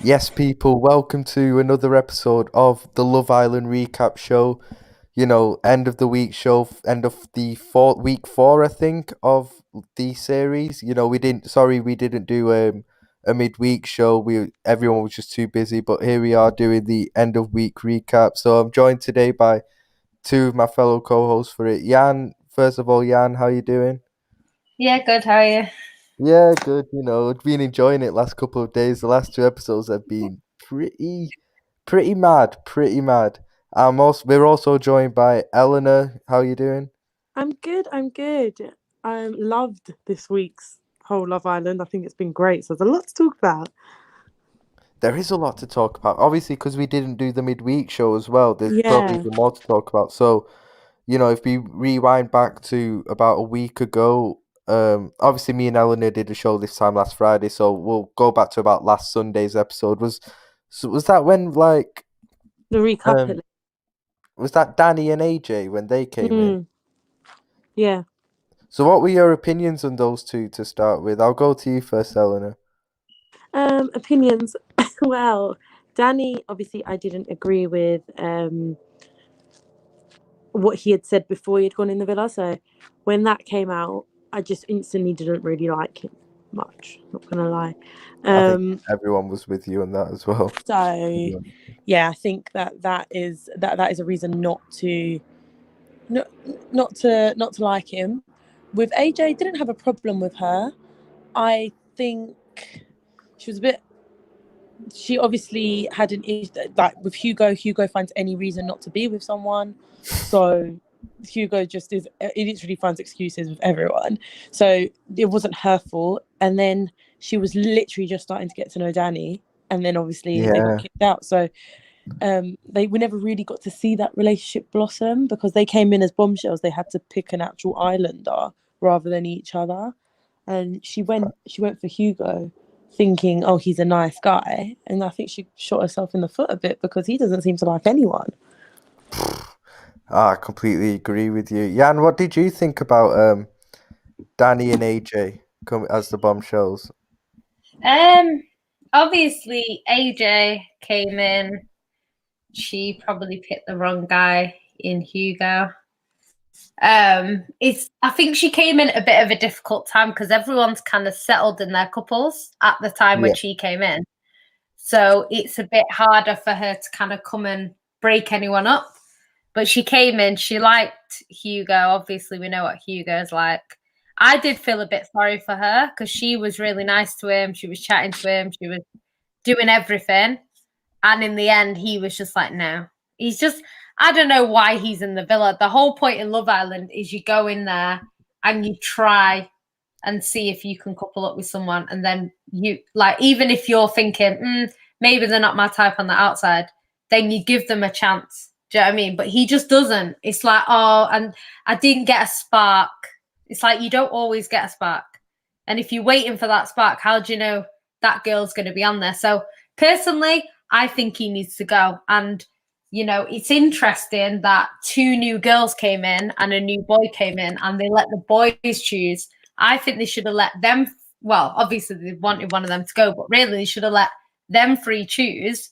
Yes, people, welcome to another episode of the Love Island recap show. End of the week show, end of the week four, I think, of the series. We didn't do a midweek show. Everyone was just too busy, but here we are doing the end of week recap. So I'm joined today by two of my fellow co-hosts for it. Jan, first of all, Jan, how you doing? Yeah, good. How are you? Yeah, good. I've been enjoying it last couple of days. The last two episodes have been pretty mad, pretty mad. We're also joined by Eleanor. How you doing? I'm good. I'm good. I loved this week's whole Love Island. I think it's been great. So there's a lot to talk about. There is a lot to talk about. Obviously, because we didn't do the midweek show as well, there's probably Yeah. even more to talk about. So, if we rewind back to about a week ago, obviously me and Eleanor did a show this time last Friday, so we'll go back to about last Sunday's episode. Was that when The um recoupling. was that Danny and AJ when they came in? Mm, yeah. So what were your opinions on those two to start with? I'll go to you first, Eleanor. Opinions. Well, Danny, obviously, I didn't agree with what he had said before he had gone in the villa. So when that came out, I just instantly didn't really like him much. Not gonna lie. I think Um, everyone was with you on that as well. so yeah, I think that is a reason not not to like him. With AJ, didn't have a problem with her. I think she was a bit. She obviously had an issue like with Hugo. Hugo finds any reason not to be with someone, so Hugo just is. He literally finds excuses with everyone. So it wasn't her fault. And then she was literally just starting to get to know Danny, and then obviously they got Yeah, kicked out. So we never really got to see that relationship blossom because they came in as bombshells. They had to pick an actual islander rather than each other, and she went for Hugo, thinking, oh, he's a nice guy, and I think she shot herself in the foot a bit because he doesn't seem to like anyone. I completely agree with you. Jan, what did you think about Danny and AJ come as the bombshells? Um, Obviously AJ came in. She probably picked the wrong guy in Hugo. It's I think she came in at a bit of a difficult time because everyone's kind of settled in their couples at the time when Yeah, she came in. So it's a bit harder for her to kind of come and break anyone up. But she came in, she liked Hugo. Obviously, we know what Hugo's like. I did feel a bit sorry for her because she was really nice to him. She was chatting to him. She was doing everything. And in the end, he was just like, no. He's just, I don't know why he's in the villa. The whole point in Love Island is you go in there and you try and see if you can couple up with someone. And then you, like, even if you're thinking, maybe they're not my type on the outside, then you give them a chance. Do you know what I mean? But he just doesn't. It's like, oh, and I didn't get a spark. It's like you don't always get a spark. And if you're waiting for that spark, how do you know that girl's going to be on there? So personally, I think he needs to go. And, it's interesting that two new girls came in and a new boy came in and they let the boys choose. I think they should have let them, well, obviously they wanted one of them to go, but really they should have let them three choose.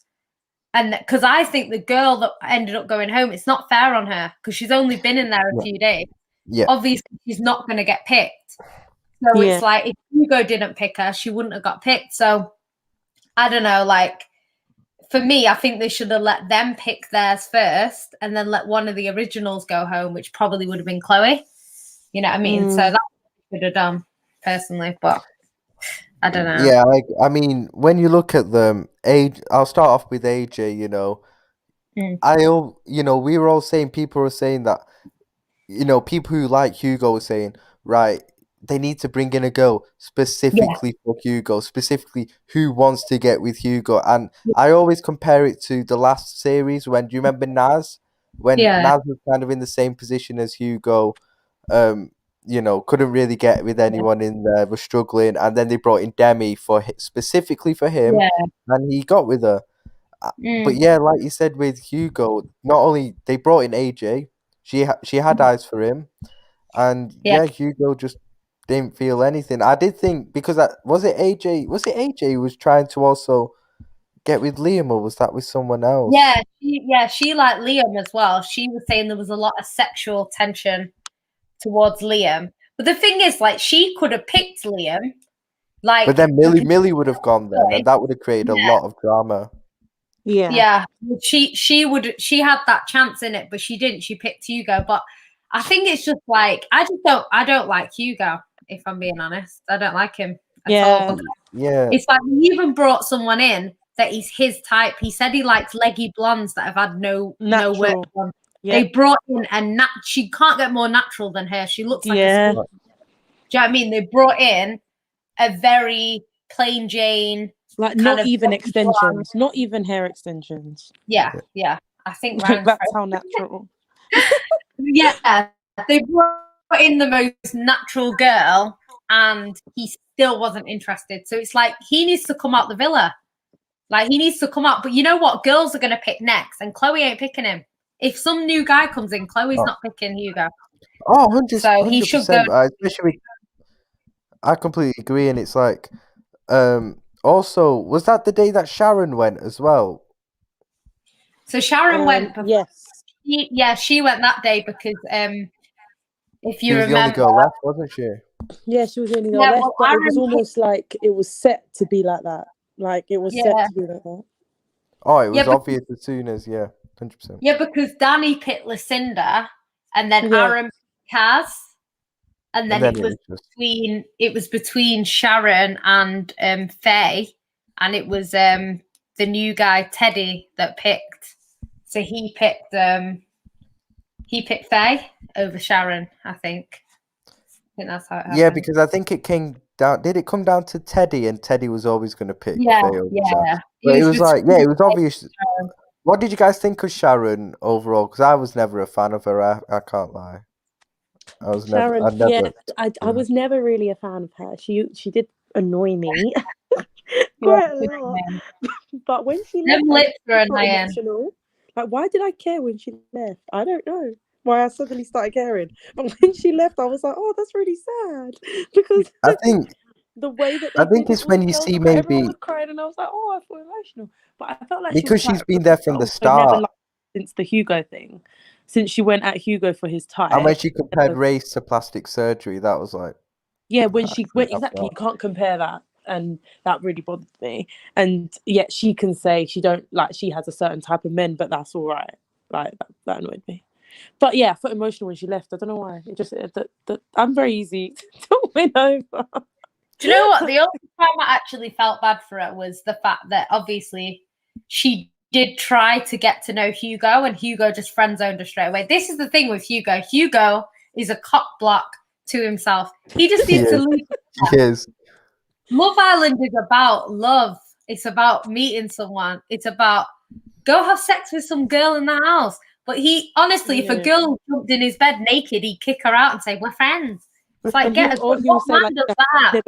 And because I think the girl that ended up going home, it's not fair on her because she's only been in there a yeah, few days. yeah, Obviously, she's not going to get picked. So Yeah. it's like if Hugo didn't pick her, she wouldn't have got picked. So I don't know. Like for me, I think they should have let them pick theirs first and then let one of the originals go home, which probably would have been Chloe. You know what I mean? So Mm, that's what they should have done personally. But I don't know. yeah. I mean, when you look at them, I'll start off with AJ. Mm. We were all saying people were saying that people who like Hugo were saying, right, they need to bring in a girl Yeah. specifically for Hugo, specifically who wants to get with Hugo. And I always compare it to the last series when, do you remember Naz? When Yeah. Naz was kind of in the same position as Hugo, um, couldn't really get with anyone in there, was struggling. And then they brought in Demi specifically for him, Yeah. and he got with her. But Mm. yeah, like you said with Hugo, not only they brought in AJ, she had eyes for him, and Yeah. yeah, Hugo just didn't feel anything. I did think because that was it AJ who was trying to also get with Liam, or was that with someone else? Yeah, she liked Liam as well. She was saying there was a lot of sexual tension towards Liam. But the thing is, like, she could have picked Liam. Like, But then Millie would have gone then, and that would have created a lot of drama. Yeah. She had that chance in it, but she didn't. She picked Hugo. But I think it's just like I don't like Hugo, if I'm being honest. I don't like him at all. Yeah. It's like we even brought someone in that is his type. He said he likes leggy blondes that have had no work on. They brought in she can't get more natural than her. She looks like a school. Do you know what I mean? They brought in a very plain Jane, like not even extensions, not even hair extensions. Yeah. I think that's how natural. Yeah, they brought in the most natural girl, and he still wasn't interested. So it's like he needs to come out the villa. Like he needs to come out. But you know what? Girls are going to pick next, and Chloe ain't picking him. If some new guy comes in, Chloe's not picking Hugo. Oh, 100%. So he should go. Especially, I completely agree. And it's like, also, was that the day that Sharon went as well? So Sharon went. Yes. She went that day because if you remember, she was the only girl left, wasn't she? Yeah, she was the only girl left. Well, but it was almost like it was set to be like that. Like it was set to be like that. Oh, it was obvious as soon as 100%. Yeah, because Danny picked Lucinda, and then Aaron picked Kaz, and then it was between Sharon and Faye, and it was the new guy Teddy that picked. So he picked Faye over Sharon, I think. I think that's how it happened. Yeah, because I think it came down. Did it come down to Teddy? And Teddy was always going to pick Faye over Sharon. But it was like, it was obvious. What did you guys think of Sharon overall? Because I was never a fan of her. I can't lie. I was Sharon, never. I was never really a fan of her. She did annoy me quite a lot. But when she left, emotional. Like, why did I care when she left? I don't know why I suddenly started caring. But when she left, I was like, oh, that's really sad. Because I think the way that I think it's when you see maybe everyone was crying, and I was like, oh, I feel emotional. But I felt like because she's been there from the start since the Hugo thing, since she went at Hugo for his tie. And when she compared race to plastic surgery, that was like, when she went exactly, you can't compare that. And that really bothered me. And yet she can say she has a certain type of men, but that's all right. Like that annoyed me. But yeah, I felt emotional when she left. I don't know why. It just that I'm very easy to win over. Do you know what? The only time I actually felt bad for her was the fact that obviously she did try to get to know Hugo, and Hugo just friend zoned her straight away. This is the thing with Hugo. Hugo is a cock block to himself. He just needs to leave. He is. Love Island is about love. It's about meeting someone. It's about go have sex with some girl in the house. But he honestly, if a girl jumped in his bed naked, he'd kick her out and say, "We're friends." It's like what man does that?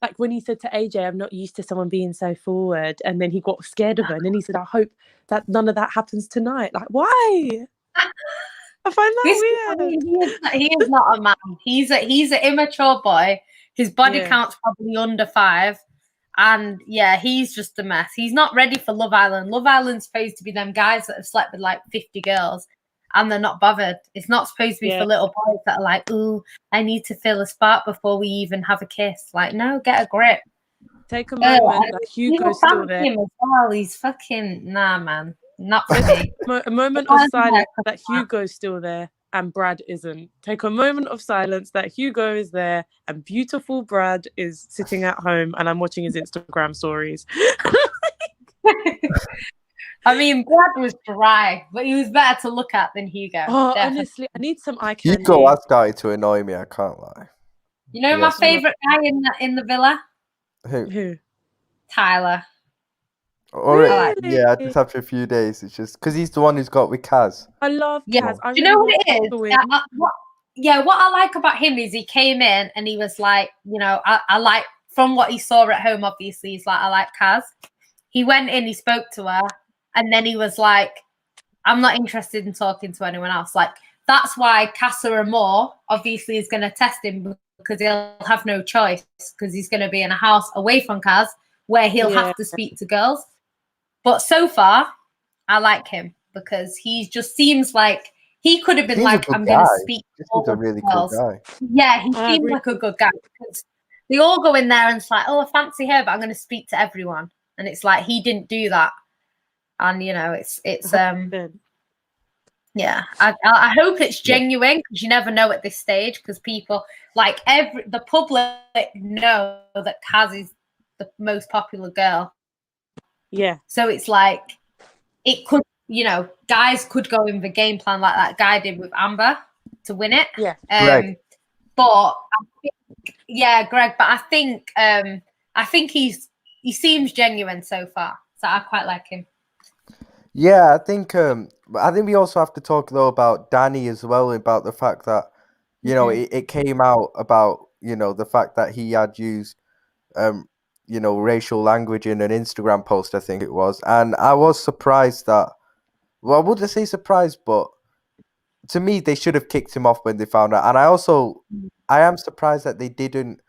Like when he said to AJ, "I'm not used to someone being so forward," and then he got scared of her, and then he said, "I hope that none of that happens tonight." Like, why? I find that weird. He is not a man. He's an immature boy. His body count's probably under 5. And he's just a mess. He's not ready for Love Island. Love Island's supposed to be them guys that have slept with like 50 girls and they're not bothered. It's not supposed to be for little boys that are like, ooh, I need to feel a spark before we even have a kiss. Like, no, get a grip. Take a moment that Hugo's still there. Him as well. He's fucking, nah, man. Not for me. A moment of silence that Hugo's still there and Brad isn't. Take a moment of silence that Hugo is there and beautiful Brad is sitting at home and I'm watching his Instagram stories. I mean, Brad was dry, but he was better to look at than Hugo. Oh, definitely. Honestly, I need some eye candy. Hugo has started to annoy me, I can't lie. You know my favourite guy in the villa? Who? Tyler. Already, just after a few days, it's just because he's the one who's got with Kaz. I love Kaz. Do you know what it is? What I like about him is he came in and he was like, you know, I like, from what he saw at home, obviously, he's like, I like Kaz. He went in, he spoke to her, and then he was like, I'm not interested in talking to anyone else. Like, that's why Casa Amor obviously is going to test him, because he'll have no choice, because he's going to be in a house away from Kaz where he'll have to speak to girls. But so far, I like him because he just seems like he could have been Seems a like, good I'm going to guy. speak to This all is a the really cool girls. guy. Yeah, he I seems agree. like a good guy because they all go in there and it's like, oh, I fancy her, but I'm going to speak to everyone. And it's like he didn't do that. And you know, it's yeah. I hope it's genuine because you never know at this stage because people like the public know that Kaz is the most popular girl. Yeah. So it's like it could, you know, guys could go in the game plan like that guy did with Amber to win it. Yeah. Greg. But Greg. But I think he seems genuine so far. So I quite like him. Yeah, I think we also have to talk though about Danny as well, about the fact that, you know, it came out about, you know, the fact that he had used you know, racial language in an Instagram post, I think it was. And I was surprised that, well, I wouldn't say surprised, but to me they should have kicked him off when they found out. And I am surprised that they didn't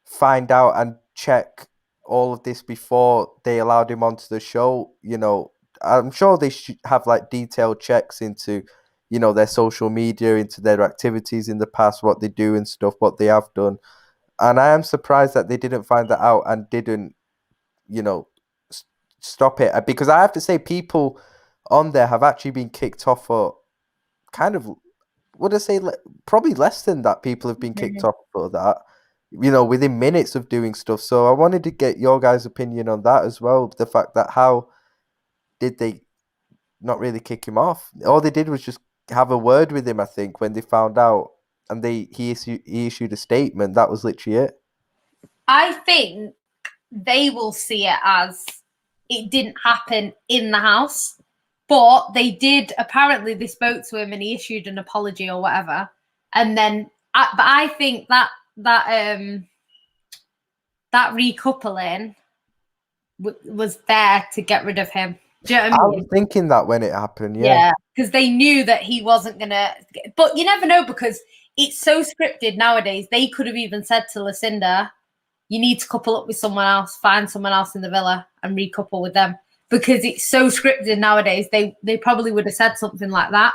find out and check all of this before they allowed him onto the show. You know, I'm sure they should have like detailed checks into, you know, their social media, into their activities in the past, what they do and stuff, what they have done. And I am surprised that they didn't find that out and didn't, you know, stop it. Because I have to say, people on there have actually been kicked off for kind of, would I say, probably less than that. People have been kicked off for that, you know, within minutes of doing stuff. So I wanted to get your guys' opinion on that as well. The fact that how did they not really kick him off? All they did was just have a word with him, I think, when they found out, and he issued a statement. That was literally it. I think they will see it as it didn't happen in the house, but they did. Apparently, they spoke to him and he issued an apology or whatever. And then, but I think that recoupling was there to get rid of him. Do you know what I mean? I was thinking that when it happened, Yeah, because they knew that he wasn't gonna. But you never know because it's so scripted nowadays. They could have even said to Lucinda, "You need to couple up with someone else, find someone else in the villa, and recouple with them." Because it's so scripted nowadays. They probably would have said something like that.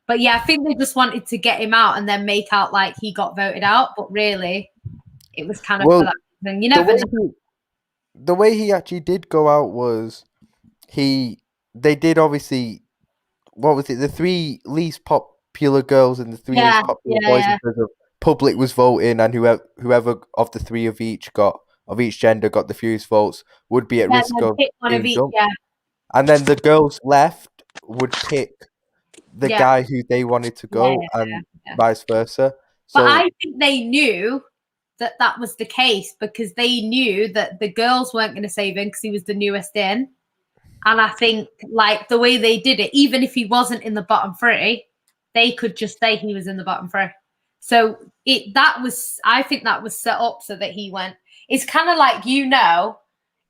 But yeah, I think they just wanted to get him out and then make out like he got voted out. But really, it was kind of for that reason. You never know. The way he actually did go out was they did obviously, what was it, the three least popular girls and the three least popular boys, because of public was voting, and whoever of the three of each gender got the fewest votes would be at risk of being dumped. And then the girls left would pick the guy who they wanted to go, and vice versa. So, but I think they knew that was the case because they knew that the girls weren't going to save him because he was the newest in. And I think like the way they did it, even if he wasn't in the bottom three, they could just say he was in the bottom three. So I think that was set up so that he went. It's kind of like, you know,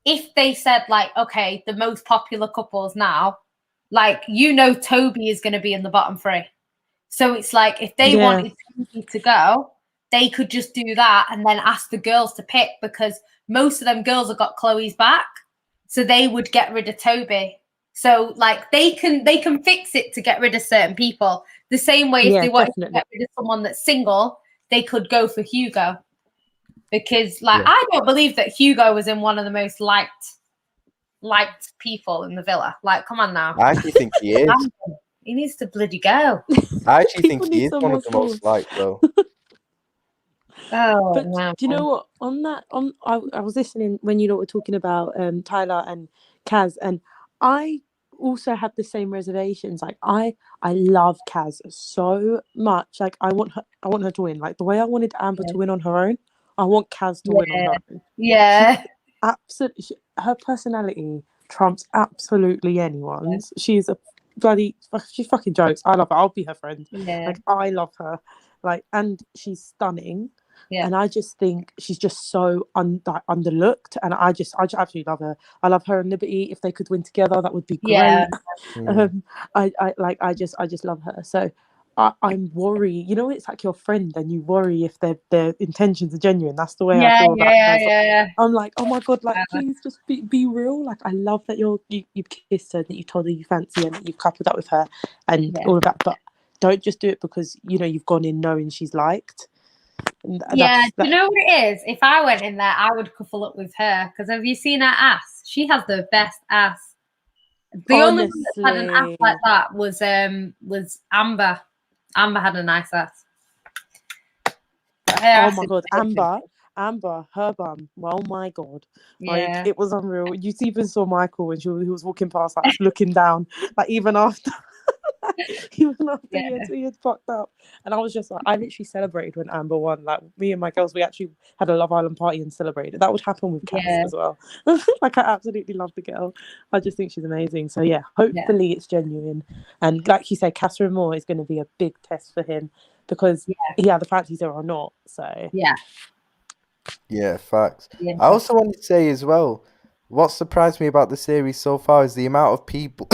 if they said like, okay, the most popular couples now, like, you know, Toby is going to be in the bottom three. So it's like if they wanted Toby to go, they could just do that and then ask the girls to pick, because most of them girls have got Chloe's back. So they would get rid of Toby. So like they can fix it to get rid of certain people. The same way if they wanted to get rid of someone that's single, they could go for Hugo. Because like I don't believe that Hugo was in one of the most liked people in the villa. Like, come on now. I actually think he is. He needs to bloody go. I actually think he is one of the most liked though. But do you know what? I was listening when you were talking about Tyler and Kaz, and I also have the same reservations. Like I love Kaz so much. Like I want her to win. Like the way I wanted Amber to win on her own, I want Kaz to win on her own. Yeah. Absolutely, her personality trumps absolutely anyone's. She's a she fucking jokes. I love her. I'll be her friend. Yeah. Like I love her. Like, and she's stunning. Yeah. And I just think she's just so underlooked, and I just absolutely love her. I love her and Liberty. If they could win together, that would be great. Yeah. I just love her. So I'm worried. You know, it's like your friend, and you worry if their intentions are genuine. That's the way I Yeah, feel about her. So yeah. I'm like, oh my god, like please just be real. Like I love that you've kissed her, that you told her you fancy her, and that you've coupled up with her, and all of that. But don't just do it because you've gone in knowing she's liked. Yeah, do you know what it is? If I went in there, I would couple up with her. Because have you seen her ass? She has the best ass. The only one that had an ass like that was Amber. Amber had a nice ass. Oh my god, Amber, her bum. Oh my god, like it was unreal. You even saw Michael when he was walking past, like looking down, like even after he had fucked up, and I was just like, I literally celebrated when Amber won. Like me and my girls, we actually had a Love Island party and celebrated. That would happen with Cass as well. Like I absolutely love the girl. I just think she's amazing. So yeah, hopefully it's genuine. And like you said, Casa Amor is going to be a big test for him because he either fancies her or not. So yeah, facts. I also wanted to say as well, what surprised me about the series so far is the amount of people.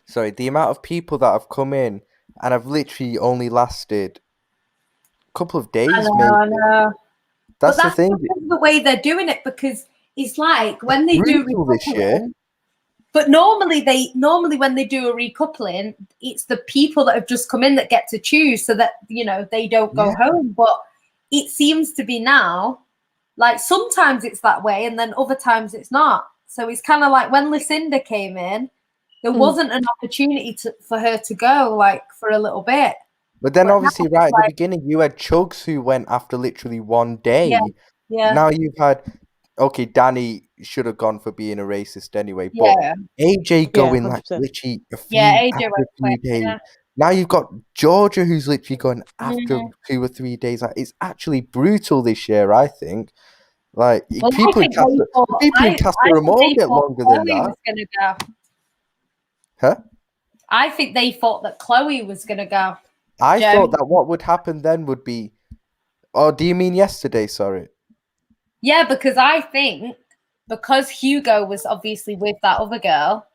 Sorry, the amount of people that have come in and have literally only lasted a couple of days, maybe. I know. That's the thing. The way they're doing it, because it's like when they do this year. But normally when they do a recoupling, it's the people that have just come in that get to choose, so that they don't go home. But it seems to be now, like sometimes it's that way, and then other times it's not. So it's kind of like when Lucinda came in, there wasn't an opportunity for her to go like for a little bit. But then obviously right at the beginning, you had Chugs who went after literally one day. Yeah. Now you've had, okay, Danny should have gone for being a racist anyway, but AJ going like literally a few days. Yeah. Now you've got Georgia who's literally going after 2 or 3 days. Like it's actually brutal this year, I think. Like people in Casa Amor get longer than that. Gonna go. Huh? I think they thought that Chloe was gonna go. I thought that what would happen then would be. Oh, do you mean yesterday? Sorry. Yeah, because I think because Hugo was obviously with that other girl,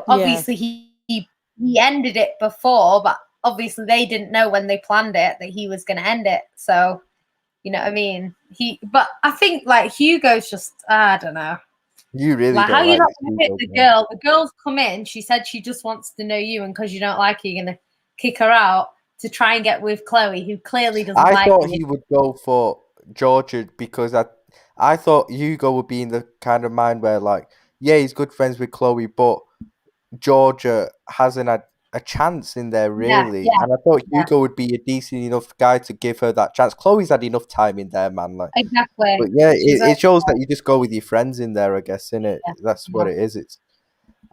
obviously he ended it before, but obviously they didn't know when they planned it that he was going to end it. So, you know what I mean? But I think like Hugo's just, I don't know. You really like don't how like you not going to hit the girl? The girl's come in. She said she just wants to know you, and because you don't like her, you're going to kick her out to try and get with Chloe, who clearly doesn't like you. I thought he would go for Georgia because I thought Hugo would be in the kind of mind where like, yeah, he's good friends with Chloe, but Georgia hasn't had a chance in there really. And I thought Hugo would be a decent enough guy to give her that chance. Chloe's had enough time in there, man. Like exactly. But yeah, it shows that you just go with your friends in there, I guess, innit? That's what it is.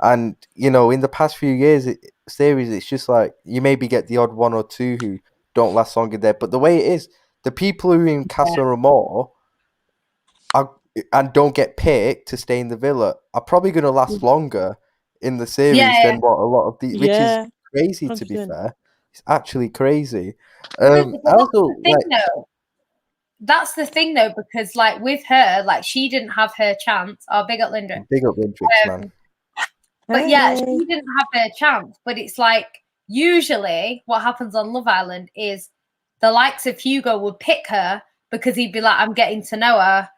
And in the past few years, series, it's just like you maybe get the odd one or two who don't last long in there. But the way it is, the people who are in Casa Amor and don't get picked to stay in the villa are probably going to last longer in the series than what a lot of the, which is crazy 100%. To be fair. It's actually crazy. That's the thing though, because like with her, like she didn't have her chance. Oh, big up Linda. Big up Linda, man. But yeah, she didn't have her chance. But it's like usually what happens on Love Island is the likes of Hugo would pick her because he'd be like, I'm getting to know her.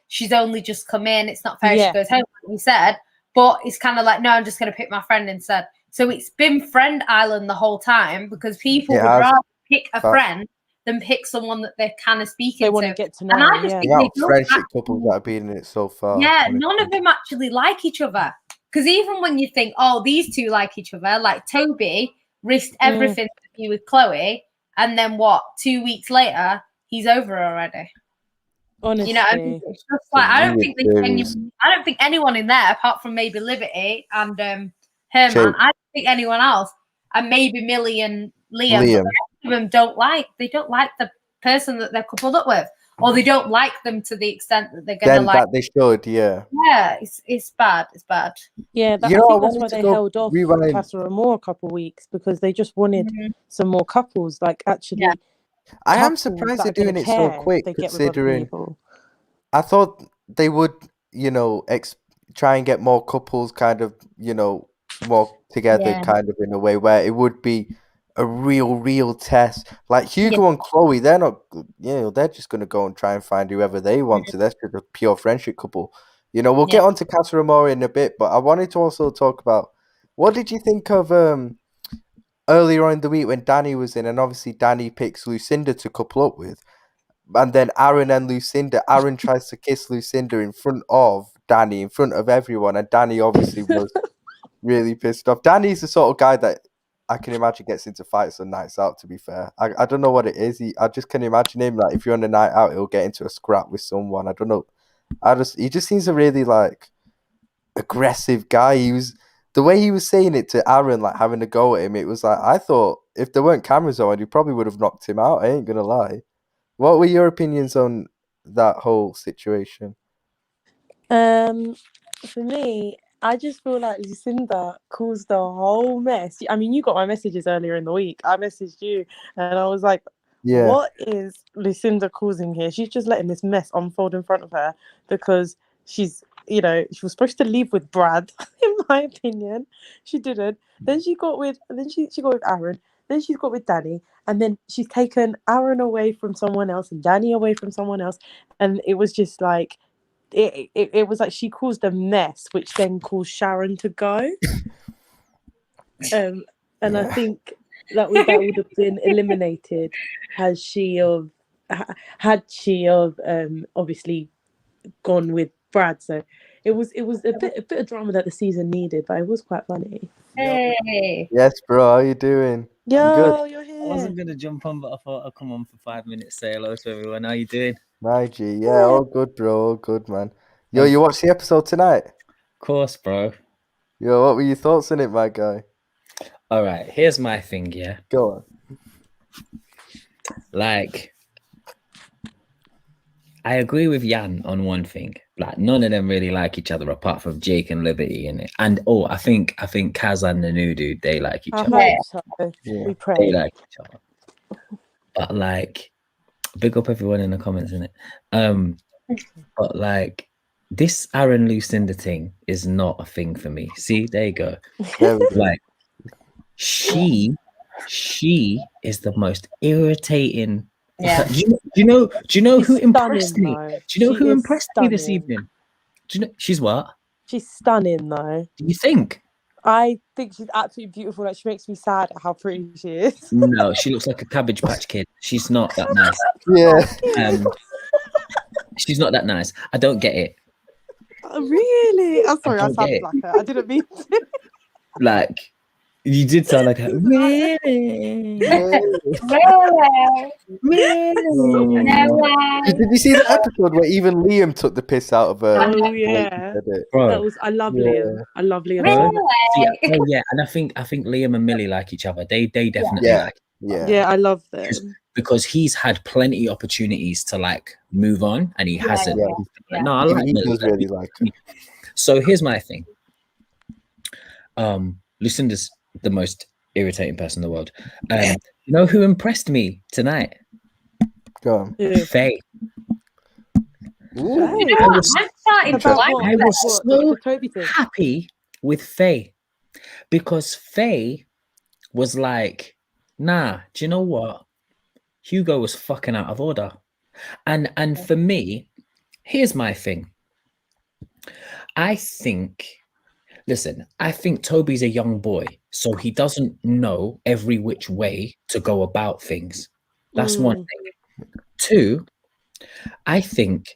She's only just come in. It's not fair she goes home, like you said. But it's kind of like, no, I'm just going to pick my friend instead. So it's been Friend Island the whole time because people would rather pick a friend than pick someone that they're kind of speaking to. They want to get to know. And I just think friendship couples that have been in it so far. Yeah, none of them actually like each other. Because even when you think, oh, these two like each other, like Toby risked everything to be with Chloe, and then 2 weeks later, he's over already. Honestly, it's just like I don't think anyone in there, apart from maybe Liberty and Herman, I don't think anyone else, and maybe Millie and Liam. But the rest of them don't like the person that they're coupled up with, or they don't like them to the extent that they're gonna like. That they should, yeah. Yeah, it's bad. It's bad. Yeah, I think that's why they held off Casa Amor a couple of weeks because they just wanted some more couples. Like actually. Yeah. I am surprised they're doing it so quick, considering I thought they would, try and get more couples kind of, more together kind of in a way where it would be a real test. Like Hugo and Chloe, they're not, they're just gonna go and try and find whoever they want to. That's just a pure friendship couple. We'll get on to Casa Amor in a bit, but I wanted to also talk about what did you think of earlier on in the week when Danny was in, and obviously Danny picks Lucinda to couple up with, and then Aaron and Lucinda. Aaron tries to kiss Lucinda in front of Danny, in front of everyone, and Danny obviously was really pissed off. Danny's the sort of guy that I can imagine gets into fights on nights out, to be fair. I don't know what it is. I just can imagine him, like, if you're on a night out, he'll get into a scrap with someone. I don't know. He just seems a really, like, aggressive guy. The way he was saying it to Aaron, like, having a go at him, it was like, I thought if there weren't cameras on, he probably would have knocked him out. I ain't gonna lie. What were your opinions on that whole situation? For me, I just feel like Lucinda caused the whole mess. I mean, you got my messages earlier in the week. I messaged you and I was like, what is Lucinda causing here? She's just letting this mess unfold in front of her because she's, she was supposed to leave with Brad, in my opinion. She didn't. Then she got with Aaron. Then she's got with Danny. And then she's taken Aaron away from someone else and Danny away from someone else. And it was just like, it was like she caused a mess, which then caused Sharon to go. And I think that would have been eliminated had she obviously gone with Brad. So it was a bit of drama that the season needed, but it was quite funny. Hey. Yes, bro. How you doing? Yo, you're here. I wasn't gonna jump on, but I thought I'd come on for 5 minutes. Say hello to everyone. How you doing? My G, yeah, all good, bro. All good, man. Yo, you watched the episode tonight? Of course, bro. Yo, what were your thoughts on it, my guy? All right, here's my thing, yeah. Go on. Like, I agree with Jan on one thing. Like, none of them really like each other apart from Jake and Liberty in it. And I think Kaz and the new dude, they like each other. I hope so. Yeah. We pray. They like each other. But like, big up everyone in the comments, innit? But like, this Aaron Lucinda thing is not a thing for me. See, there you go. Like, she is the most irritating. Yeah. Do you know She's who impressed me? though. Do you know She who is impressed me this stunning. evening? Do you know she's what? She's stunning, though. Do you think? I think she's absolutely beautiful. Like, she makes me sad at how pretty she is. No, she looks like a Cabbage Patch Kid. She's not that nice. Yeah. She's not that nice. I don't get it. Really? I'm sorry, I don't sounded get it. like her. I didn't mean to. Like, you did sound like a really. Did you see the episode where even Liam took the piss out of her? Oh yeah, Bro, I love Liam. I love Liam. bro. Yeah, and I think Liam and Millie like each other. They definitely like each other. Yeah, I love them. Because he's had plenty of opportunities to like move on and he hasn't. Yeah. Like, no, I like He Millie. does really like her. So here's my thing. Lucinda's the most irritating person in the world. You know who impressed me tonight? Go on. Faye. Ooh. You know what? I'm starting to like I that. was so The Toby thing. happy with Faye because Faye was like, nah, do you know what? Hugo was fucking out of order. And for me, here's my thing. I think Toby's a young boy, so he doesn't know every which way to go about things. That's one thing. Two, I think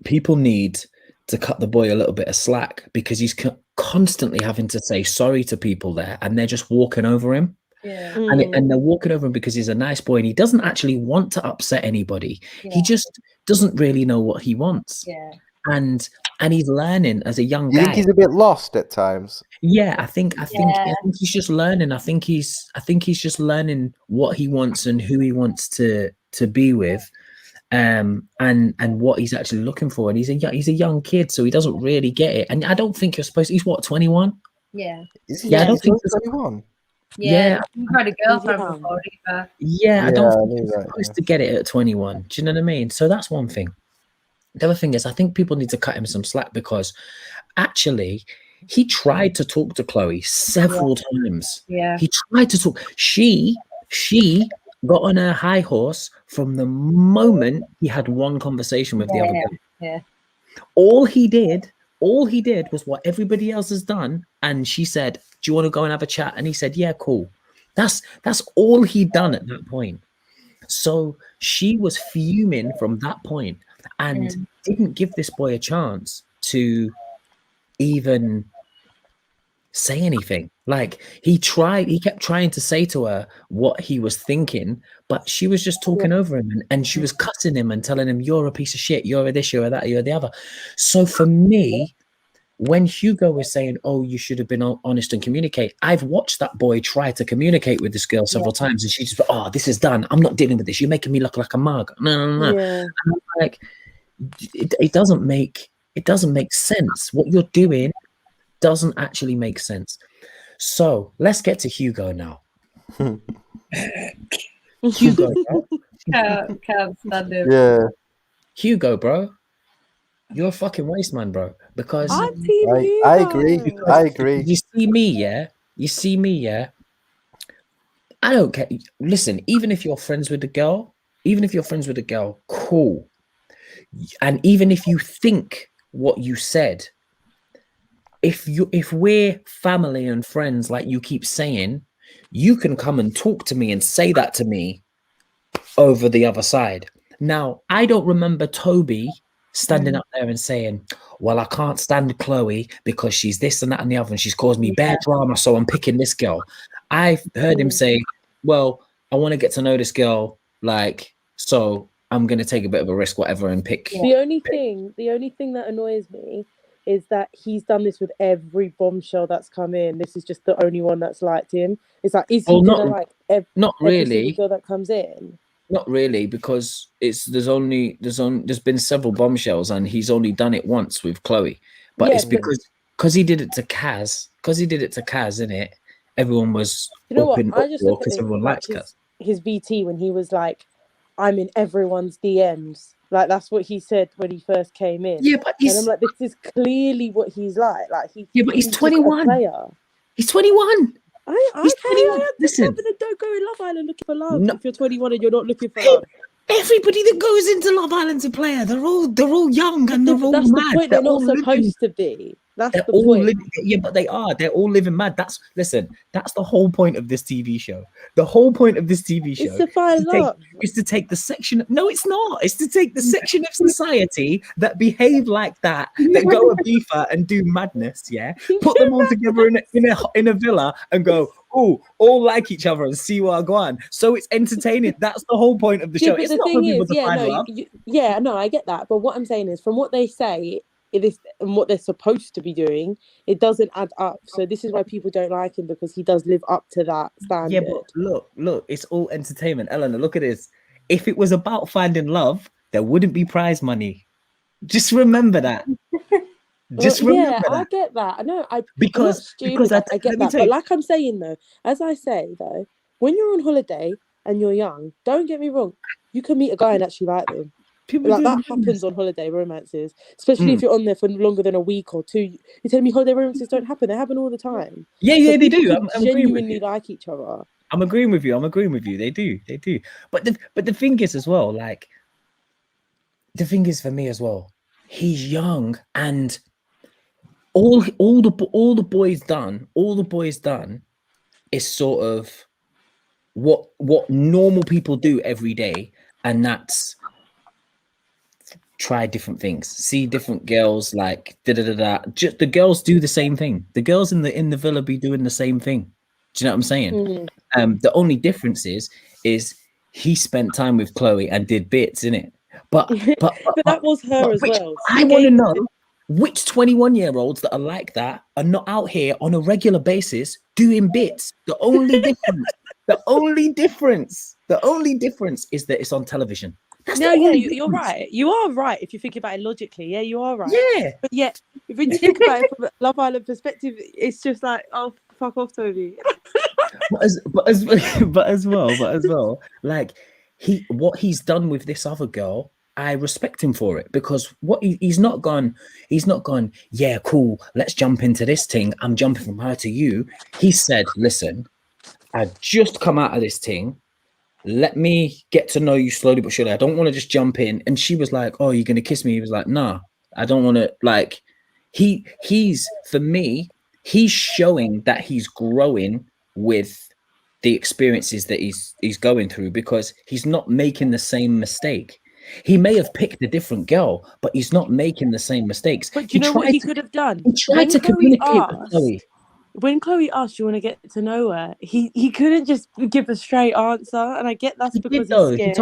people need to cut the boy a little bit of slack because he's constantly having to say sorry to people there and they're just walking over him. Yeah. And they're walking over him because he's a nice boy and he doesn't actually want to upset anybody. Yeah. He just doesn't really know what he wants. Yeah. And he's learning as a young You guy. think he's a bit lost at times? Yeah, I think he's just learning. I think he's just learning what he wants and who he wants to be with, and what he's actually looking for. And he's a young kid, so he doesn't really get it. And I don't think you're supposed. He's what, 21? Yeah. Is he? Yeah, I don't think he's 21. Yeah. You've had a girlfriend Yeah. before either. Yeah, I don't think knew you're that, supposed to get it at 21. Do you know what I mean? So that's one thing. The other thing is, I think people need to cut him some slack because actually He tried to talk to Chloe several times. Yeah. He tried to talk. She got on her high horse from the moment he had one conversation with the other girl. Yeah. All he did was what everybody else has done. And she said, "Do you want to go and have a chat?" And he said, "Yeah, cool." That's all he'd done at that point. So she was fuming from that point and didn't give this boy a chance to even say anything. Like he kept trying to say to her what he was thinking, but she was just talking over him and she was cussing him and telling him, "You're a piece of shit, you're a this, you're a that, you're the other." So for me, when Hugo was saying, "Oh, you should have been honest and communicate," I've watched that boy try to communicate with this girl several times, and she just, "Oh, this is done. I'm not dealing with this. You're making me look like a mug." No. Yeah. And I'm like, it doesn't make sense. What you're doing doesn't actually make sense. So let's get to Hugo now. Hugo, bro. Can't stand him. Yeah, Hugo, bro. You're a fucking waste man, bro. Because I'm team Hugo. I agree. I agree. you see me, yeah. I don't care. Listen, even if you're friends with the girl, cool. And even if you think what you said, if we're family and friends, like you keep saying, you can come and talk to me and say that to me over the other side. Now, I don't remember Toby standing up there and saying, "Well, I can't stand Chloe because she's this and that and the other, and she's caused me bad drama, so I'm picking this girl." I've heard him say, "Well, I want to get to know this girl, like, so I'm going to take a bit of a risk, whatever, and pick." The only thing that annoys me is that he's done this with every bombshell that's come in. This is just the only one that's liked him. It's like, is he gonna like not every really single girl that comes in? Not really, because there's been several bombshells and he's only done it once with Chloe. But it's because he did it to Kaz. Because he did it to Kaz, innit? Everyone was I just look at everyone likes Kaz. His VT when he was like, "I'm in everyone's DMs." Like that's what he said when he first came in. Yeah, but and I'm like, this is clearly what he's like. Like but he's 21. He's 21. He's 21. Listen, don't go in Love Island looking for love. No. If you're 21 and you're not looking for love, everybody that goes into Love Island's a player. They're all young and they're all that's mad. The point. They're not supposed to be. That's the point. But they are. They're all living mad. That's the whole point of this TV show. The whole point of this TV show is to find love. Is to take the section. No, it's not. It's to take the section of society that behave like that go a beefer and do madness. Yeah, put them all together in a villa and go, "Oh, all like each other and see what I go on." So it's entertaining. That's the whole point of the show. But it's the not thing for people is, to find love. I get that. But what I'm saying is, from what they say, it is and what they're supposed to be doing, it doesn't add up. So this is why people don't like him, because he does live up to that standard. Yeah, but look, it's all entertainment. Eleanor, look at this. If it was about finding love, there wouldn't be prize money. Just remember that. Remember that. I get that. I know. I get that. But like I'm saying though, as I say though, when you're on holiday and you're young, don't get me wrong, you can meet a guy and actually like them. That happens on holiday romances, especially if you're on there for longer than a week or two. You tell me holiday romances don't happen; they happen all the time. Yeah, they do. I'm genuinely like each other. I'm agreeing with you. They do. But the thing is as well, like the thing is for me as well, he's young and all the boys done is sort of what normal people do every day, and that's try different things, see different girls, like Just the girls do the same thing. The girls in the villa be doing the same thing. Do you know what I'm saying? The only difference is he spent time with Chloe and did bits in it. But that was her as well. I want to know which 21-year-olds that are like that are not out here on a regular basis doing bits. The only difference is that it's on television. You're right. You are right if you think about it logically. Yeah, you are right. Yeah. But yet, if you think about it from a Love Island perspective, it's just like, oh, fuck off, Toby. but as well, like what he's done with this other girl, I respect him for it, because what he's not gone, yeah, cool, let's jump into this thing. I'm jumping from her to you. He said, listen, I just come out of this thing. Let me get to know you slowly but surely. I don't want to just jump in. And she was like, oh, you're going to kiss me? He was like, nah, I don't want to. Like, he's, for me, he's showing that he's growing with the experiences that he's going through, because he's not making the same mistake. He may have picked a different girl, but he's not making the same mistakes. But do you know what he could have done? He tried to communicate with Chloe. When Chloe asked, "You want to get to know her?" He couldn't just give a straight answer, and I get that's because he's scared. He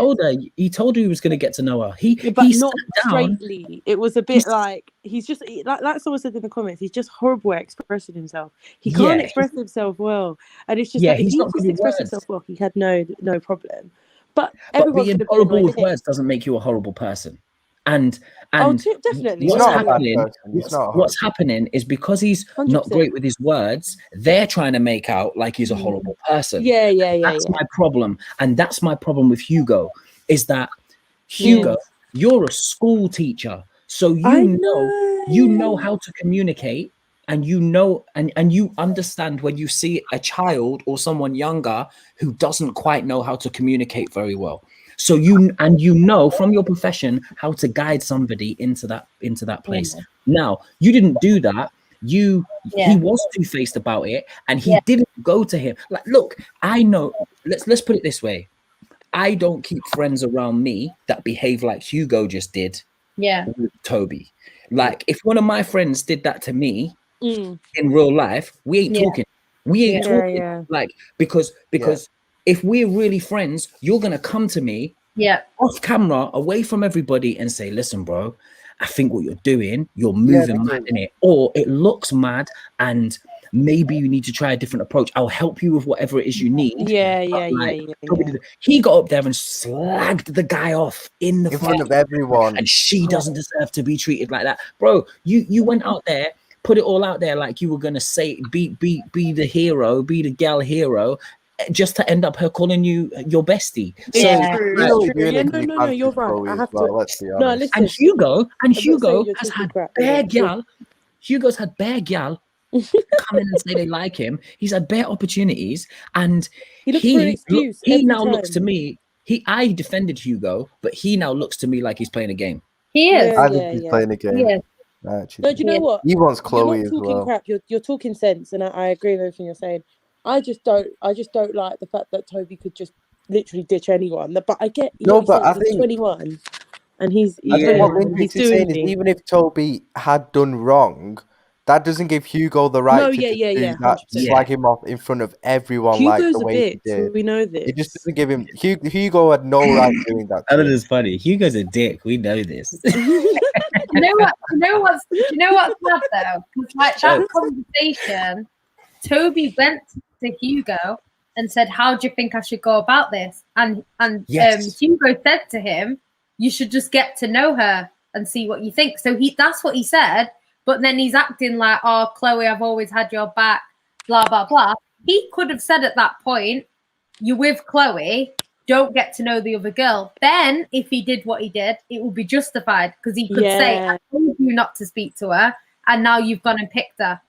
told her he was going to get to know her. But not straightly. It was a bit like he's just like someone said in the comments. He's just horrible at expressing himself. He can't express himself well, and it's just like if he just expressed himself well, he had no problem. But being horrible with words doesn't make you a horrible person. And definitely. What's happening is because he's 100%. Not great with his words, they're trying to make out like he's a horrible person. That's my problem. And that's my problem with Hugo, is that Hugo, you're a school teacher. So you know how to communicate, and you know and you understand when you see a child or someone younger who doesn't quite know how to communicate very well. So you know from your profession how to guide somebody into that place. Now, you didn't do that. He was two-faced about it, and he didn't go to him. Like, look, I know. Let's put it this way. I don't keep friends around me that behave like Hugo just did. With Toby. Like, if one of my friends did that to me in real life, we ain't talking. We ain't talking. Like, because if we're really friends, you're going to come to me off camera, away from everybody, and say, listen, bro, I think what you're doing, you're moving mad in it, or it looks mad, and maybe you need to try a different approach. I'll help you with whatever it is you need. He got up there and slagged the guy off in front of everyone, and she doesn't deserve to be treated like that. Bro, you went out there, put it all out there like you were going to say, be the hero, be the gal hero, just to end up her calling you your bestie. No, you're right. I have to. No, listen. And Hugo has had bare gal. Hugo's had bare gal come in and say they like him. He's had bare opportunities, and he now looks to me. I defended Hugo, but he now looks to me like he's playing a game. He is. I think he's playing a game. Yeah. Actually, no, do you know what? He wants Chloe as well. You're not talking crap. You're talking sense, and I agree with everything you're saying. I just don't like the fact that Toby could just literally ditch anyone. But I get I think 21, and he's what he's saying is, even if Toby had done wrong, that doesn't give Hugo the right to slag him off in front of everyone. Hugo's like the way he did. We know this. It just doesn't give him. Hugo had no right doing that. That is funny. Hugo's a dick. We know this. You know what's mad though? Like that conversation, Toby went to Hugo and said, "How do you think I should go about this?" And Hugo said to him, "You should just get to know her and see what you think." So that's what he said, but then he's acting like, "Oh, Chloe, I've always had your back," blah blah blah. He could have said at that point, "You're with Chloe, don't get to know the other girl." Then if he did what he did, it would be justified, because he could say, "I told you not to speak to her, and now you've gone and picked her."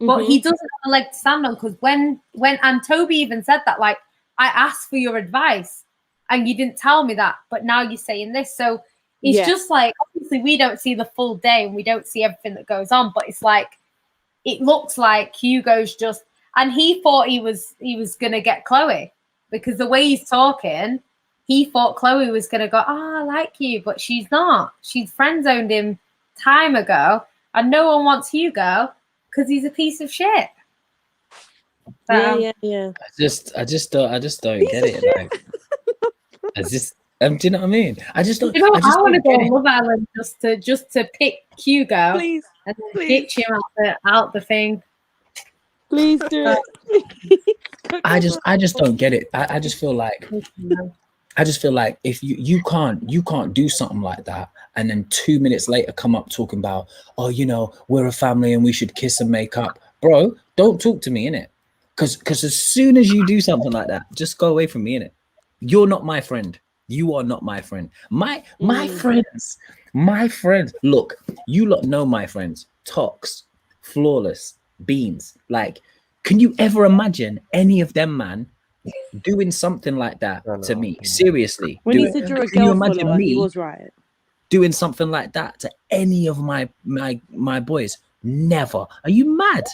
But he doesn't have a leg to stand on, because when and Toby even said that, like, I asked for your advice and you didn't tell me that, but now you're saying this. So it's just like, obviously we don't see the full day and we don't see everything that goes on, but it's like, it looks like Hugo's just, and he thought he was gonna get Chloe, because the way he's talking, he thought Chloe was gonna go, "Oh, I like you," but she's not. She's friend zoned him time ago, and no one wants Hugo because he's a piece of shit. So, yeah. I just don't get it. Like, do you know what I mean? I just don't. You know what? I want to go on Love Island just to pick Hugo, please, and then pitch him out the thing. Please do it. I just don't get it. I just feel like if you can't do something like that, and then 2 minutes later come up talking about, "Oh, you know, we're a family and we should kiss and make up." Bro, don't talk to me, innit? Because as soon as you do something like that, just go away from me, innit? You're not my friend. You are not my friend. My friends. Look, you lot know my friends. Tox, Flawless, Beans. Like, can you ever imagine any of them, man, doing something like that to me? Seriously. When he said you're a Can you girl imagine follower, he me was right. doing something like that to any of my boys? Never. Are you mad?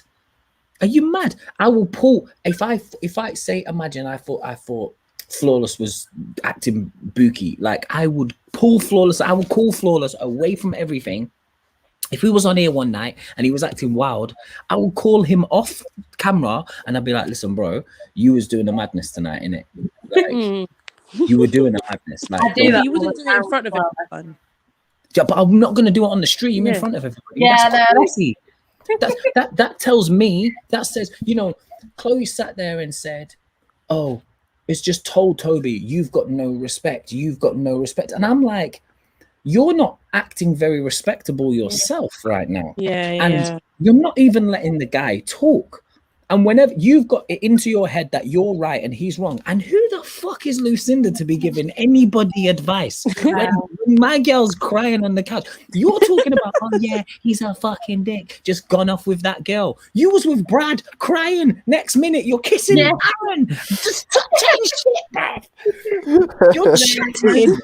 Are you mad? I will pull if I say, imagine I thought Flawless was acting booky. Like, I would pull Flawless. I would call Flawless away from everything. If he was on here one night and he was acting wild, I would call him off camera and I'd be like, listen, bro, you was doing the madness tonight, innit? Like, you were doing the madness. Like, I do that You all wouldn't the do it in time front of as well. everyone. yeah, but I'm not gonna do it on the stream in Yeah. front of everybody. Yeah, That's no. crazy. That tells me, that says, you know, Chloe sat there and said, oh, it's just told Toby, you've got no respect. You've got no respect. And I'm like, you're not acting very respectable yourself right now. Yeah, And yeah. you're not even letting the guy talk. And whenever you've got it into your head that you're right and he's wrong, and who the fuck is Lucinda to be giving anybody advice? When my girl's crying on the couch, you're talking about, oh yeah, he's a fucking dick, just gone off with that girl. You was with Brad crying. Next minute, you're kissing Aaron. Just stop saying shit, Brad. You're chatting.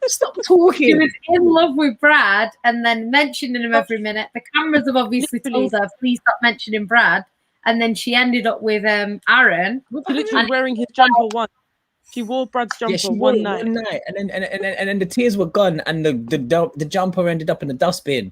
Stop She talking. was in love with Brad and then mentioning him every minute. The cameras have obviously told her, please stop mentioning Brad. And then she ended up with Aaron. She literally wearing his jumper once. She wore Brad's jumper She wore one it night. one night, and then the tears were gone, and the jumper ended up in the dustbin.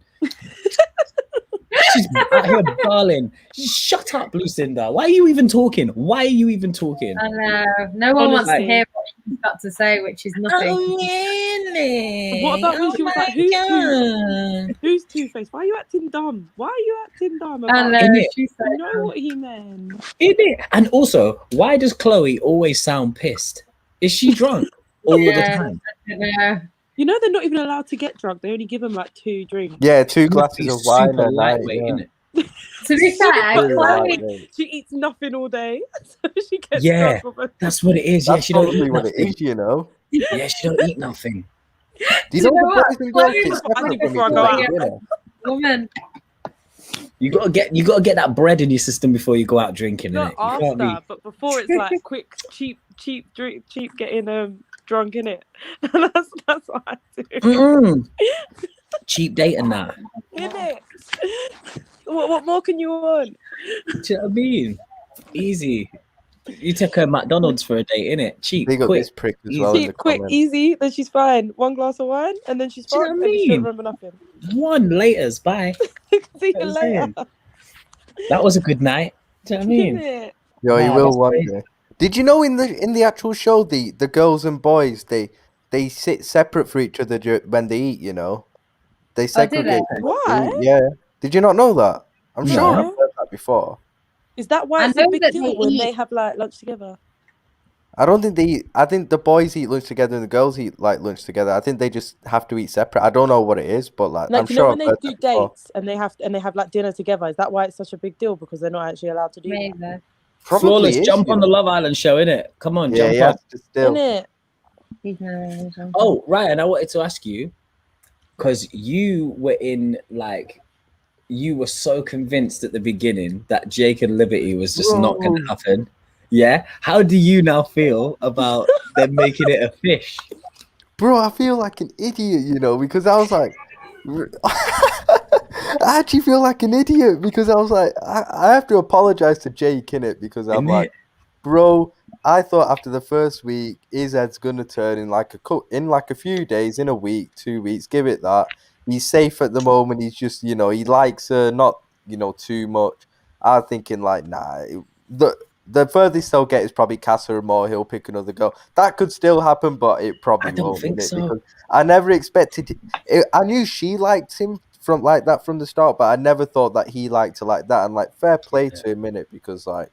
She's out here bawling. Shut up, Lucinda. Why are you even talking? Why are you even talking? I know. No one wants to Honestly. hear what she's got to say, which is nothing. Oh, really? What about when she was like, God. who's Two-Face? Why are you acting dumb? Why are you acting dumb? I About know. Innit? She said, You know what he meant. Is it? And also, why does Chloe always sound pissed? Is she drunk all the time? I don't know. You know they're not even allowed to get drunk. They only give them like 2 drinks. Yeah, 2 Must glasses be of wine super a night. lightweight, Yeah. innit? To be fair, Really Chloe, lightweight. She eats nothing all day, so she gets Yeah. drunk. With That's what it is. Yeah, That's she don't probably eat what it nothing. is, you know. Yeah, she don't eat nothing. Do you Do know you know the what? boys and girls Chloe sit was separate fighting from each before I other go at out. dinner? woman. You gotta get that bread in your system before you go out drinking, Not innit? You can't be. after, but before it's like quick, cheap drink, cheap getting drunk in it. that's what I do. Mm-mm. Cheap date and that. In it. What more can you want? Do you know what I mean? Easy. You take her McDonald's for a date, innit? Cheap, They got quick. this prick as easy. well in the Cheap, quick, comments. easy. Then she's fine. 1 glass of wine, and then she's Do you know fine. what I And she mean? don't remember nothing. One laters, bye. See you I'm later. saying. That was a good night. Do you know what I mean? Innit? Yo, you Nah, will that's one crazy. day. Did you know in the actual show the girls and boys they sit separate for each other when they eat? You know, they Oh, do segregate. they? when they Why? eat. Yeah. Did you not know that? I'm sure No. I've heard that before. Is that why I it's a know big that deal they when eat. they have like lunch together? I don't think they eat. I think the boys eat lunch together and the girls eat like lunch together. I think they just have to eat separate. I don't know what it is, but like I'm Like you know sure when I've they heard do that before. dates and they have like dinner together. Is that why it's such a big deal? Because they're not actually allowed to do that. Maybe. Probably Flawless, is, jump you on the know. Love Island show, innit? Come on, Yeah, jump yeah. on. Still. Innit? He's no. Oh, right. And I wanted to ask you, because you were you were so convinced at the beginning that Jake and Liberty was just not going to happen. Yeah. How do you now feel about them making it a fish? Bro, I feel like an idiot, you know, because I was like, I actually feel like an idiot because I was like, I have to apologize to Jake in it because I'm Innit? like, bro, I thought after the first week, his head's gonna turn in like a few days, in a week, 2 weeks, give it that. He's safe at the moment. He's just, you know, he likes her, not, you know, too much. I'm thinking like, nah, the furthest they'll get is probably Casa Amor. He'll pick another girl. That could still happen, but it probably I don't won't. think innit? so. Because I never expected it. I knew she liked him from the start, but I never thought that he liked her like that. And like, fair play to him in it because like,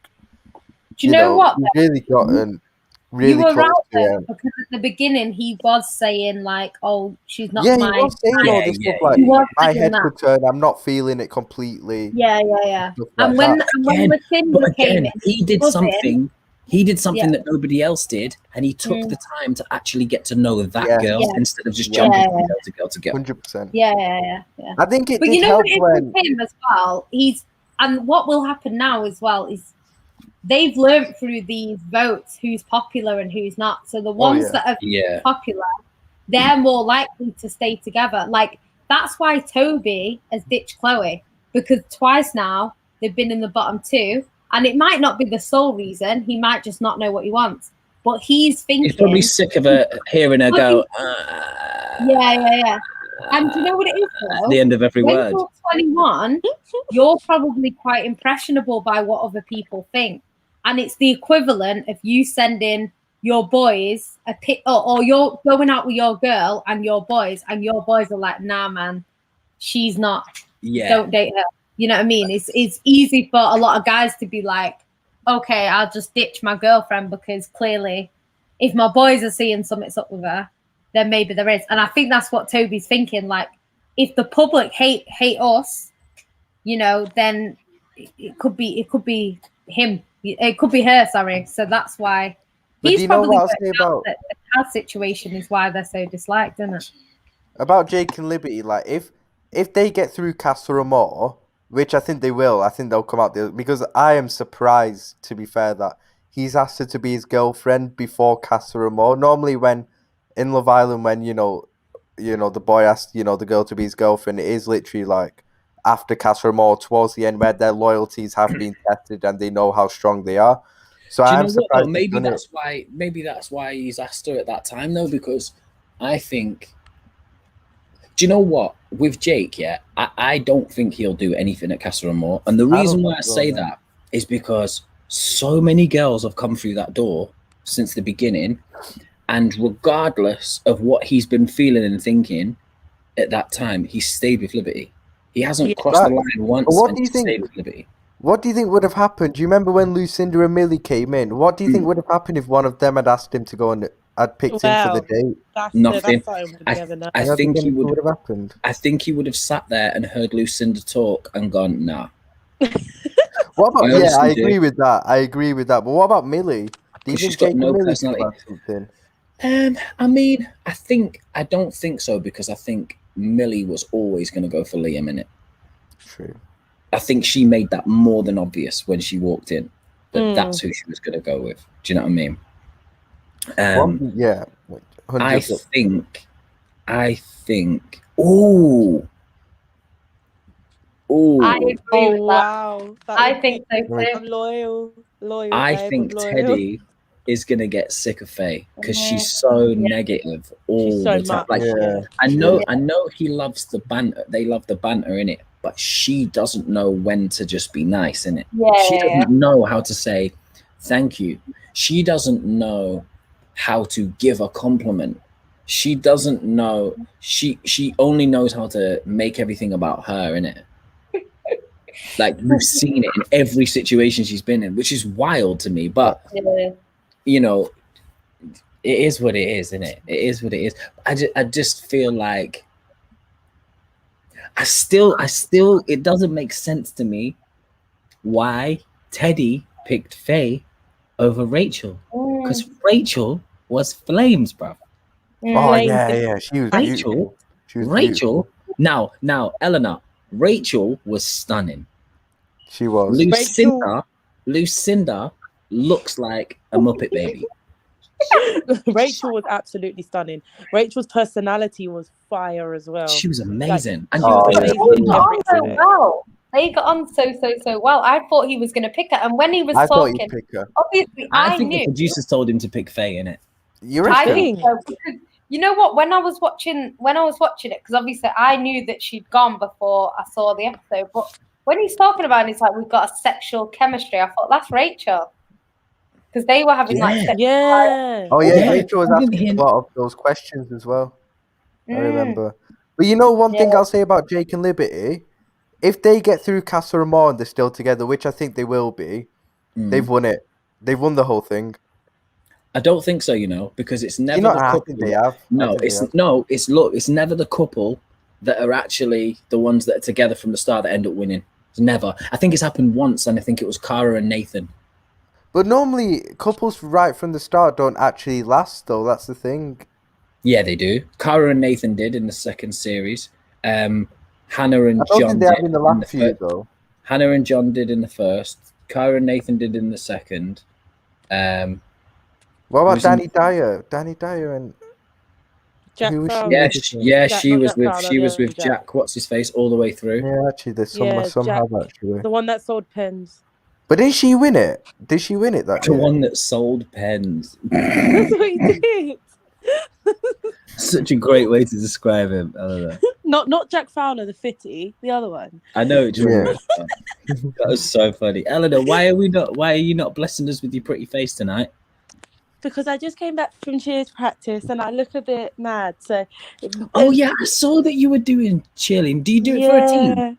Do you know what? he really gotten really You were close right to though, him. because at the beginning he was saying like, "Oh, she's not Yeah, my." he was saying all Yeah, this yeah, stuff like, He was my saying head that. could turn. I'm not feeling it completely. Yeah. Stuff And like when that. Lucinda But came again, in, he did buzzing. something. He did something that nobody else did, and he took the time to actually get to know that girl instead of just jumping from girl to girl to girl. 100%. Yeah. I think it But did you know help what it is when with him as well? And what will happen now as well is they've learned through these votes who's popular and who's not. So the ones that are popular, they're more likely to stay together. Like, that's why Toby has ditched Chloe, because twice now they've been in the bottom 2. And it might not be the sole reason. He might just not know what he wants. But he's thinking... He's probably sick of her hearing her go... Yeah. And do you know what it is, though? The end of every when word. You're 21, you're probably quite impressionable by what other people think. And it's the equivalent of you sending your boys a pic, or you're going out with your girl and your boys are like, nah, man, she's not. Don't date her. You know what I mean? It's easy for a lot of guys to be like, okay, I'll just ditch my girlfriend because clearly if my boys are seeing something's up with her, then maybe there is. And I think that's what Toby's thinking. Like, if the public hate us, you know, then it could be him. It could be her, sorry. So that's why he's probably about that the house situation is why they're so disliked, isn't it? About Jake and Liberty, like if they get through Casa Amor, which I think they will, I think they'll come out there, because I am surprised, to be fair, that he's asked her to be his girlfriend before Casa Amor. Normally when in Love Island, when you know the boy asks the girl to be his girlfriend, it is literally like after Casa Amor, towards the end, where their loyalties have been tested and they know how strong they are. So I'm surprised. Maybe that's why he's asked her at that time, though, because I think. Do you know what? With Jake, I don't think he'll do anything at Casa Amor. And the reason why I say that is because so many girls have come through that door since the beginning. And regardless of what he's been feeling and thinking at that time, he stayed with Liberty. He hasn't crossed the line once. What do you think? Stayed with Liberty. What do you think would have happened? Do you remember when Lucinda and Millie came in? What do you think would have happened if one of them had asked him to go and had picked him for the date? Nothing. I think he would have happened. I think he would have sat there and heard Lucinda talk and gone, nah. What about? I agree with that. But what about Millie? Do you think Jake and Millie could have something? I mean, I don't think so, because I think Millie was always going to go for Liam in it. True. I think she made that more than obvious when she walked in, that that's who she was going to go with. Do you know what I mean? 100%. I think. Ooh. I agree with that. Wow. I think so too. I'm loyal. I think Teddy is gonna get sick of Faye because she's so negative all the time. Like, I know he loves the banter. They love the banter in it, but she doesn't know when to just be nice in it. She doesn't know how to say thank you. She doesn't know how to give a compliment. She doesn't know. She only knows how to make everything about her, innit? Like, we've seen it in every situation she's been in, which is wild to me. But you know, it is what it is, isn't it? It is what it is. I just feel like I still it doesn't make sense to me why Teddy picked Faye over Rachel, because Rachel was flames, bro. Oh yeah, she was Rachel. Rachel. Now, Eleanor. Rachel was stunning. She was. Lucinda looks like a Muppet baby. Rachel was absolutely stunning. Rachel's personality was fire as well. She was amazing. Like, and she was amazing. They got on so well. I thought he was going to pick her, and when he was talking, obviously I think knew. The producers told him to pick Faye in it. I think so, because you know what? When I was watching it, because obviously I knew that she'd gone before I saw the episode, but when he's talking about it, it's like we've got a sexual chemistry. I thought that's Rachel, because they were having like sexual Rachel was asking a lot of those questions as well. I remember. But you know, one thing I'll say about Jake and Liberty, if they get through Casa Amor and they're still together, which I think they will be, they've won it. They've won the whole thing. I don't think so, because it's never the couple. They have. It's never the couple that are actually the ones that are together from the start that end up winning. It's never. I think it's happened once, and I think it was Cara and Nathan. But normally, couples right from the start don't actually last, though. That's the thing. Yeah, they do. Cara and Nathan did in the second series. Hannah and I don't John think they did have in the in the last few, first. though. Hannah and John did in the first. Cara and Nathan did in the second. What about Who's in- Danny Dyer? Danny Dyer and Jack who was she Fowler. Yeah, with? Jack- she not was Jack with Fowler, the other Jack. Jack. What's his face all the way through. Yeah, actually, there's some Yeah, some Jack. have actually. The one that sold pens. But didn't she win it? Did she win it that The year? one that sold pens. That's what he did. Such a great way to describe him. I don't know. Not Jack Fowler, the fitty, the other one. I know it's really Yeah. fun. That was so funny. Eleanor, why are you not blessing us with your pretty face tonight? Because I just came back from cheers practice and I look a bit mad. So Oh yeah, I saw that you were doing cheerleading. Do you do it for a team?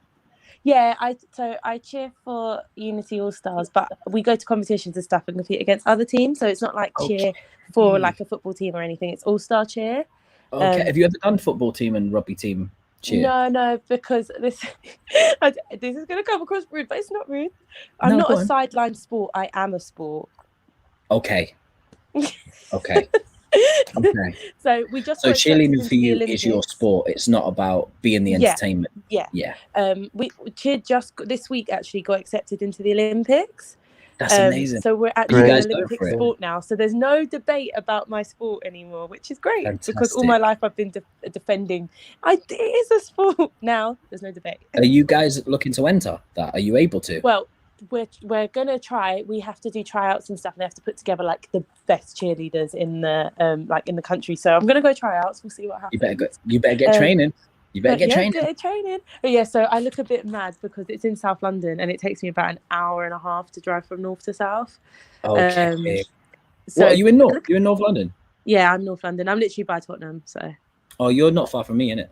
Yeah, I cheer for Unity All Stars, but we go to competitions and stuff and compete against other teams. So it's not like cheer for like a football team or anything. It's All Star cheer. Okay. Have you ever done football team and rugby team cheer? No, because this this is going to come across rude, but it's not rude. I'm No, not go a on. sideline sport. I am a sport. Okay. Okay. Okay. So we just So got accepted cheerleading into for the you is your Olympics. sport. It's not about being the Yeah. entertainment. Yeah. Yeah. We cheer just this week actually got accepted into the Olympics. That's amazing. So we're You actually guys an go Olympic for it. sport now. So there's no debate about my sport anymore, which is great because all Fantastic. my life I've been defending. It is a sport now. There's no debate. Are you guys looking to enter that? Are you able to? Well, we're gonna try. We have to do tryouts and stuff. And they have to put together like the best cheerleaders in the in the country. So I'm gonna go tryouts. We'll see what happens. You better get training. You better get training. But yeah, so I look a bit mad because it's in South London and it takes me about an hour and a half to drive from north to south. Okay. So What, are you in North? You're in North London? Yeah, I'm North London. I'm literally by Tottenham. So. Oh, you're not far from me, innit?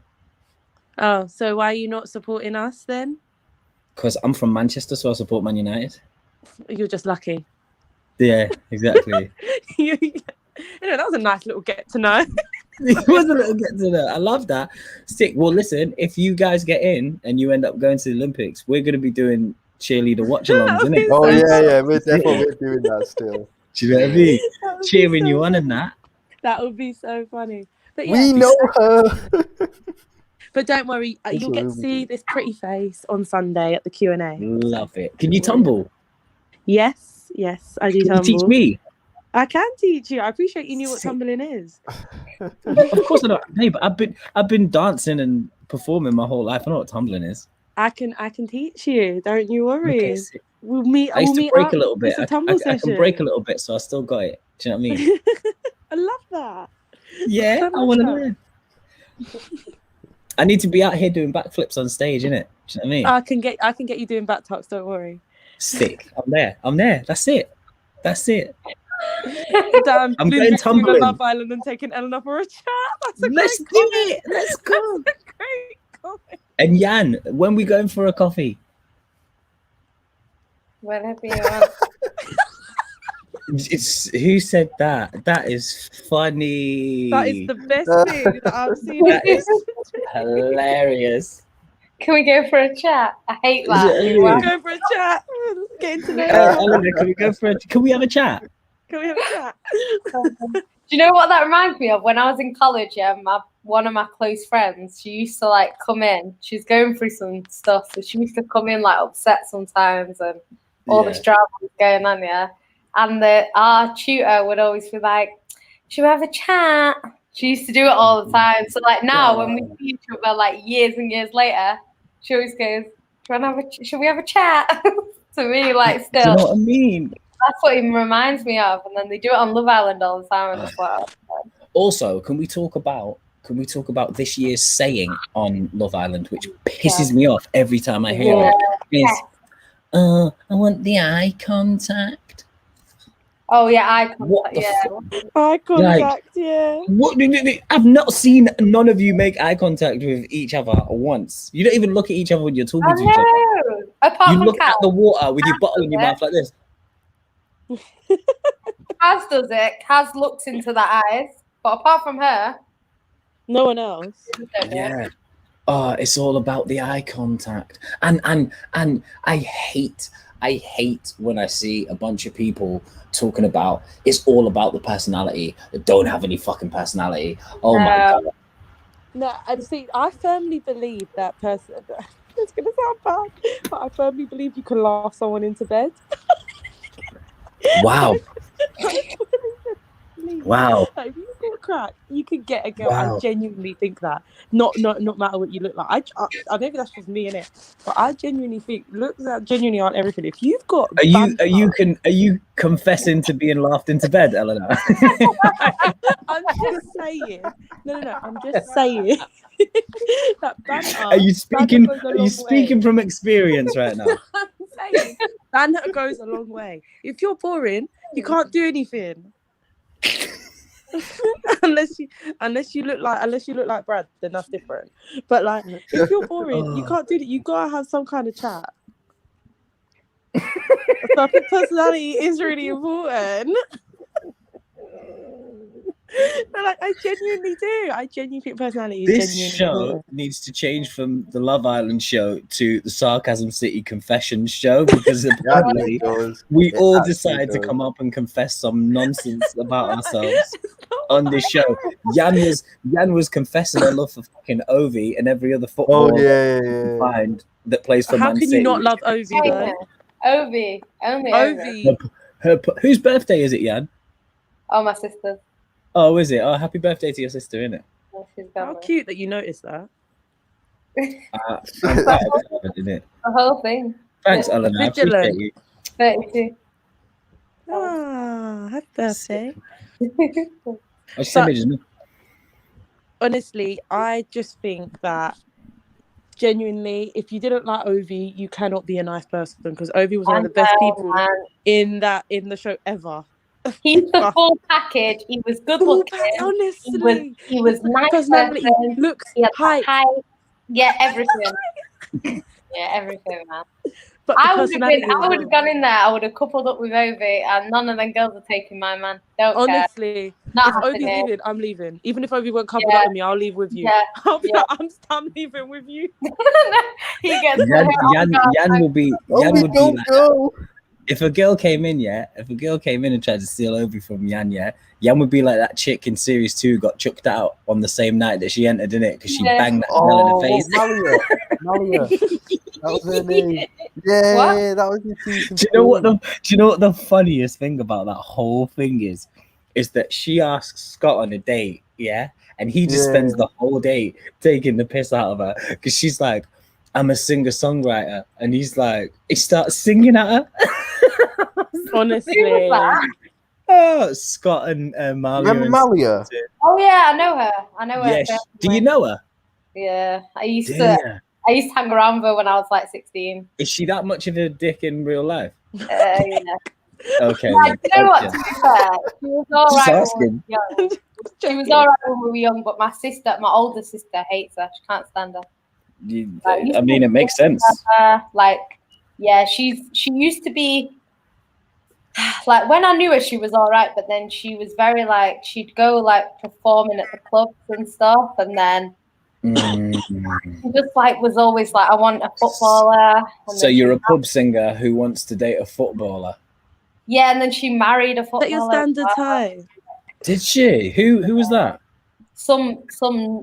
Oh, so why are you not supporting us then? Because I'm from Manchester, so I support Man United. You're just lucky. Yeah, exactly. That was a nice little get to know. It was a little get to know. I love that. Well, listen, if you guys get in and you end up going to the Olympics, we're going to be doing cheerleader watch-alongs, isn't it? Oh yeah, we're definitely doing that still. Do you know what I mean? Cheering you on and that. That would be so funny. But yeah, We know her. But don't worry, you'll get to see this pretty face on Sunday at the Q&A. Love it. Can you tumble? Yes, I do tumble. Can you teach me? I can teach you. I appreciate you knew what tumbling is. Of course I don't. Hey, but I've been dancing and performing my whole life. I know what tumbling is. I can teach you. Don't you worry. Okay, We'll meet. I used to break a little bit. It's a tumble I session. can break a little bit, so I still got it. Do you know what I mean? I love that. Yeah, I want to learn. I need to be out here doing backflips on stage, innit? Do you know what I mean? I can get you doing back tucks. Don't worry. Sick. I'm there. That's it. Damn, I'm going tumbling. Love Island and taking Eleanor for a chat. Let's do it. Let's go. That's a great comment. And Jan, when we going for a coffee? Whenever you want. Who said that? That is funny. That is the best thing that I've seen. That is hilarious. Can we go for a chat? I hate that. Yeah. Go for a chat. Getting to know Eleanor, can we go for Can we have a chat? Can we have a chat? Do you know what that reminds me of? When I was in college, one of my close friends, she used to like come in. She was going through some stuff, so she used to come in like upset sometimes, and all this drama was going on. Yeah, and our tutor would always be like, "Should we have a chat?" She used to do it all the time. So like now, when we see each other like years and years later, she always goes, "Should we have a chat?" To me, like still. Do you know what I mean? That's what it reminds me of, and then they do it on Love Island all the time as well. Also, can we talk about this year's saying on Love Island, which pisses me off every time I hear it? Is I want the eye contact. Oh yeah, eye contact. What the Eye contact, yeah. What? I've not seen none of you make eye contact with each other once. You don't even look at each other when you're talking to each other. Apart You from look Kat. at the water with your bottle in your mouth like this. Kaz does it. Kaz looks into the eyes, but apart from her, no one else. Yeah. Oh, it's all about the eye contact, and I hate I hate when I see a bunch of people talking about it's all about the personality that don't have any fucking personality. Oh my god. No, and see, I firmly believe that person. It's gonna sound bad, but I firmly believe you can laugh someone into bed. Wow. Wow. Like, if you've got crack, you can get a girl. Wow. I genuinely think that. Not matter what you look like. I maybe that's just me, innit? But I genuinely think looks that genuinely aren't everything. If you've got Are you confessing to being laughed into bed, Eleanor? I'm just saying. No. I'm just saying that banter. Are you speaking? Are you speaking way. from experience right now? I'm saying banter goes a long way. If you're boring, you can't do anything. unless you look like Brad, then that's different. But like, if you're boring, you can't do that. You gotta have some kind of chat. So I think personality is really important. No, like I genuinely do. I genuinely think personality is This genuinely show important. needs to change from the Love Island show to the Sarcasm City Confessions show because apparently we all decide to come up and confess some nonsense about ourselves on this show. Yan was confessing her love for fucking Ovi and every other footballer find that plays for Man City. How can you not love Ovi though? Ovi, only Ovi. Her whose birthday is it, Yan? Oh, my sister's. Oh, is it? Oh, happy birthday to your sister, innit? Oh, how cute that you noticed that. I'm proud of it, isn't it? The whole thing. Thanks, Eleanor. I appreciate you. 32. Ah, happy birthday. Honestly, I just think that genuinely, if you didn't like Ovi, you cannot be a nice person because Ovi was one of the best people in the show ever. He's the full package. He was good looking. Honestly, he was nice. Personality, looks, height. Yeah, everything. Yeah, everything, man. But I would have gone in there. I would have coupled up with Ovi, and none of them girls are taking my man. Honestly, care. If Ovi's leaving, I'm leaving. Even if Ovi won't couple up with me, I'll leave with you. Yeah. I'm leaving with you. He gets Yan will be like that. If a girl came in and tried to steal Ovi from Yan, Yan would be like that chick in series 2 got chucked out on the same night that she entered in it because she banged that girl in the face. Malia. That was her name. Yeah, that was in season 2. Do you know what the funniest thing about that whole thing is that she asks Scott on a date, and he just spends the whole day taking the piss out of her because she's like, I'm a singer-songwriter, and he starts singing at her. Honestly. Oh, Scott and Malia. Remember Malia? Oh yeah, I know her. Yeah, do you know her? Yeah, I used to hang around with her when I was like 16. Is she that much of a dick in real life? Yeah. Okay. Yeah, you know what? To be fair, she was all right when we were young. She was all right when we were young, but my older sister hates her. She can't stand her. I mean, it makes sense. She used to be like, when I knew her, she was all right, but then she was very like, she'd go like performing at the clubs and stuff, and then she just like was always like, I want a footballer. So you're a pub singer who wants to date a footballer? Yeah, and then she married a footballer. Is that your standard type? Did she? Who was that? Some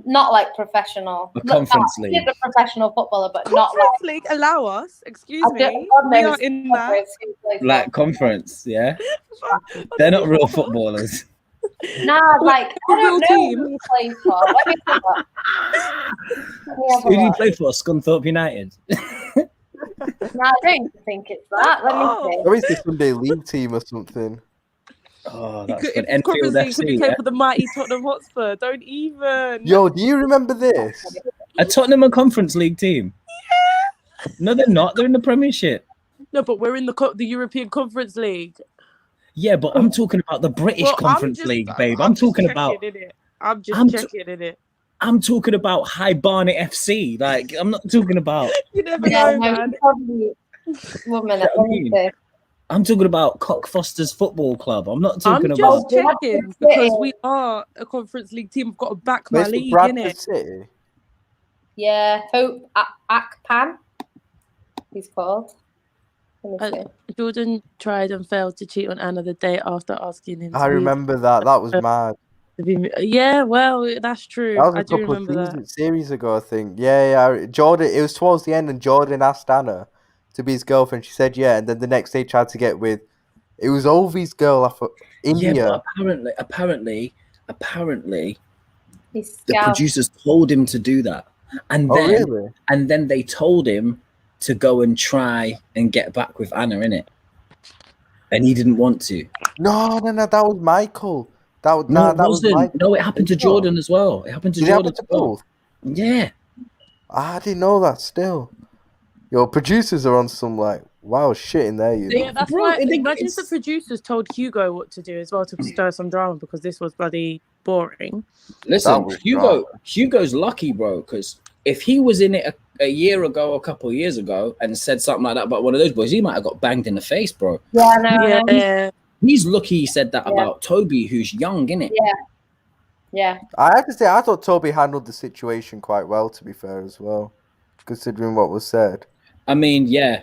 not like professional. A conference league. She's a professional footballer, but conference not like league. Allow us. Excuse me. We are in that. Like conference, yeah. They're not real footballers. Nah, like I don't know team. who you play for. Let me Who do you play for? Scunthorpe United. No, I don't think it's that. Let me see. Or is the Sunday League team or something? Oh, that's good. Enfield FC. You play for the mighty Tottenham Hotspur. Don't even. Yo, do you remember this? A Tottenham a Conference League team? Yeah. No, they're not. They're in the Premiership. No, but we're in the European Conference League. Yeah, but I'm talking about the British Conference League, babe. I'm talking about. I'm just checking in it. I'm talking about High Barnet FC. Like, I'm not talking about. You never know, man. Probably. 1 minute. Let me see. I'm talking about Cockfosters Football Club. I'm not talking about. I'm just checking because we are a Conference League team. I've got to back my league, innit? City. Yeah, Hope Akpan. He's called. Honestly. Jordan tried and failed to cheat on Anna the day after asking him. I remember that. That was mad. Yeah, well, that's true. That was I a do couple of remember that. series ago, I think. Yeah. Jordan. It was towards the end, and Jordan asked Anna to be his girlfriend. She said yeah, and then the next day tried to get with. It was Ovi's girl off of India. Yeah, but apparently, He's the scout. producers told him to do that, and Oh, then really? and then they told him to go and try and get back with Anna, innit? And he didn't want to. No. That was Michael. No, that was wasn't. Michael. No, it happened to Jordan as well. It happened to Did it Jordan happen to as well. both? Yeah. I didn't know that. Still, your producers are on some like wild shit in there. You know? Yeah, that's Bro, why. I think Imagine if the it's- producers told Hugo what to do as well to stir some drama because this was bloody boring. Listen, was Hugo's lucky, bro, because if he was in it a year ago, a couple of years ago, and said something like that about one of those boys, he might have got banged in the face, bro. Yeah, no. Yeah, He's lucky he said that about Toby, who's young, innit? Yeah. I have to say, I thought Toby handled the situation quite well. To be fair, as well, considering what was said. I mean, yeah.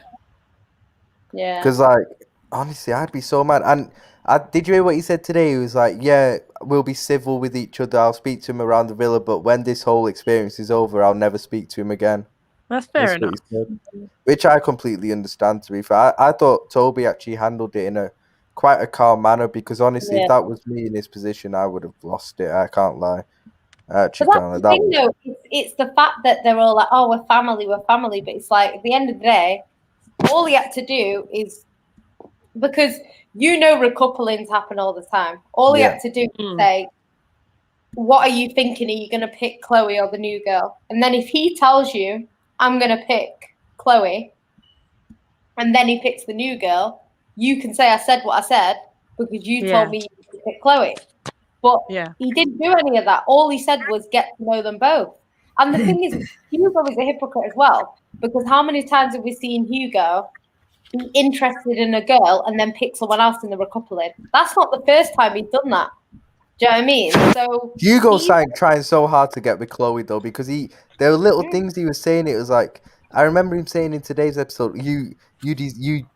Because, like, honestly, I'd be so mad. And did you hear what he said today? He was like, yeah, we'll be civil with each other. I'll speak to him around the villa. But when this whole experience is over, I'll never speak to him again. that's fair That's what enough. he said. Which I completely understand, to be fair. I thought Toby actually handled it in a quite a calm manner. Because, honestly, if that was me in his position, I would have lost it. I can't lie. I actually But can't that's lie. the thing, though. It's the fact that they're all like, "Oh, we're family." But it's like at the end of the day, all he had to do is because recouplings happen all the time. All he had to do was say, "What are you thinking? Are you going to pick Chloe or the new girl?" And then if he tells you, "I'm going to pick Chloe," and then he picks the new girl, you can say, "I said what I said because you told me you could pick Chloe." But he didn't do any of that. All he said was get to know them both. And the thing is, Hugo is a hypocrite as well. Because how many times have we seen Hugo be interested in a girl and then pick someone else in the recoupling? That's not the first time he's done that. Do you know what I mean? So Hugo's trying so hard to get with Chloe though, because there were little things he was saying. It was like, I remember him saying in today's episode, you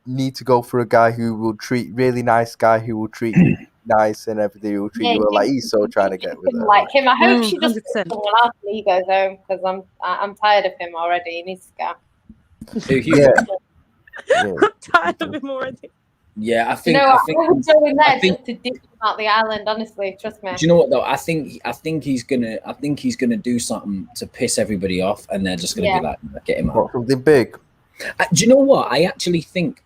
need to go for a guy who will treat really nice guy who will treat you nice and everything. Who will treat you well. Like he's so trying to get with her. Like him. I hope she just 100%. picks someone else and he goes home because I'm tired of him already. He needs to go. Yeah. I'm tired of him already. Yeah, I think. I would go in there think- just to dig him out the island. Honestly, trust me. Do you know what though? I think he's gonna do something to piss everybody off, and they're just gonna be like, get him out. Something big. Do you know what? I actually think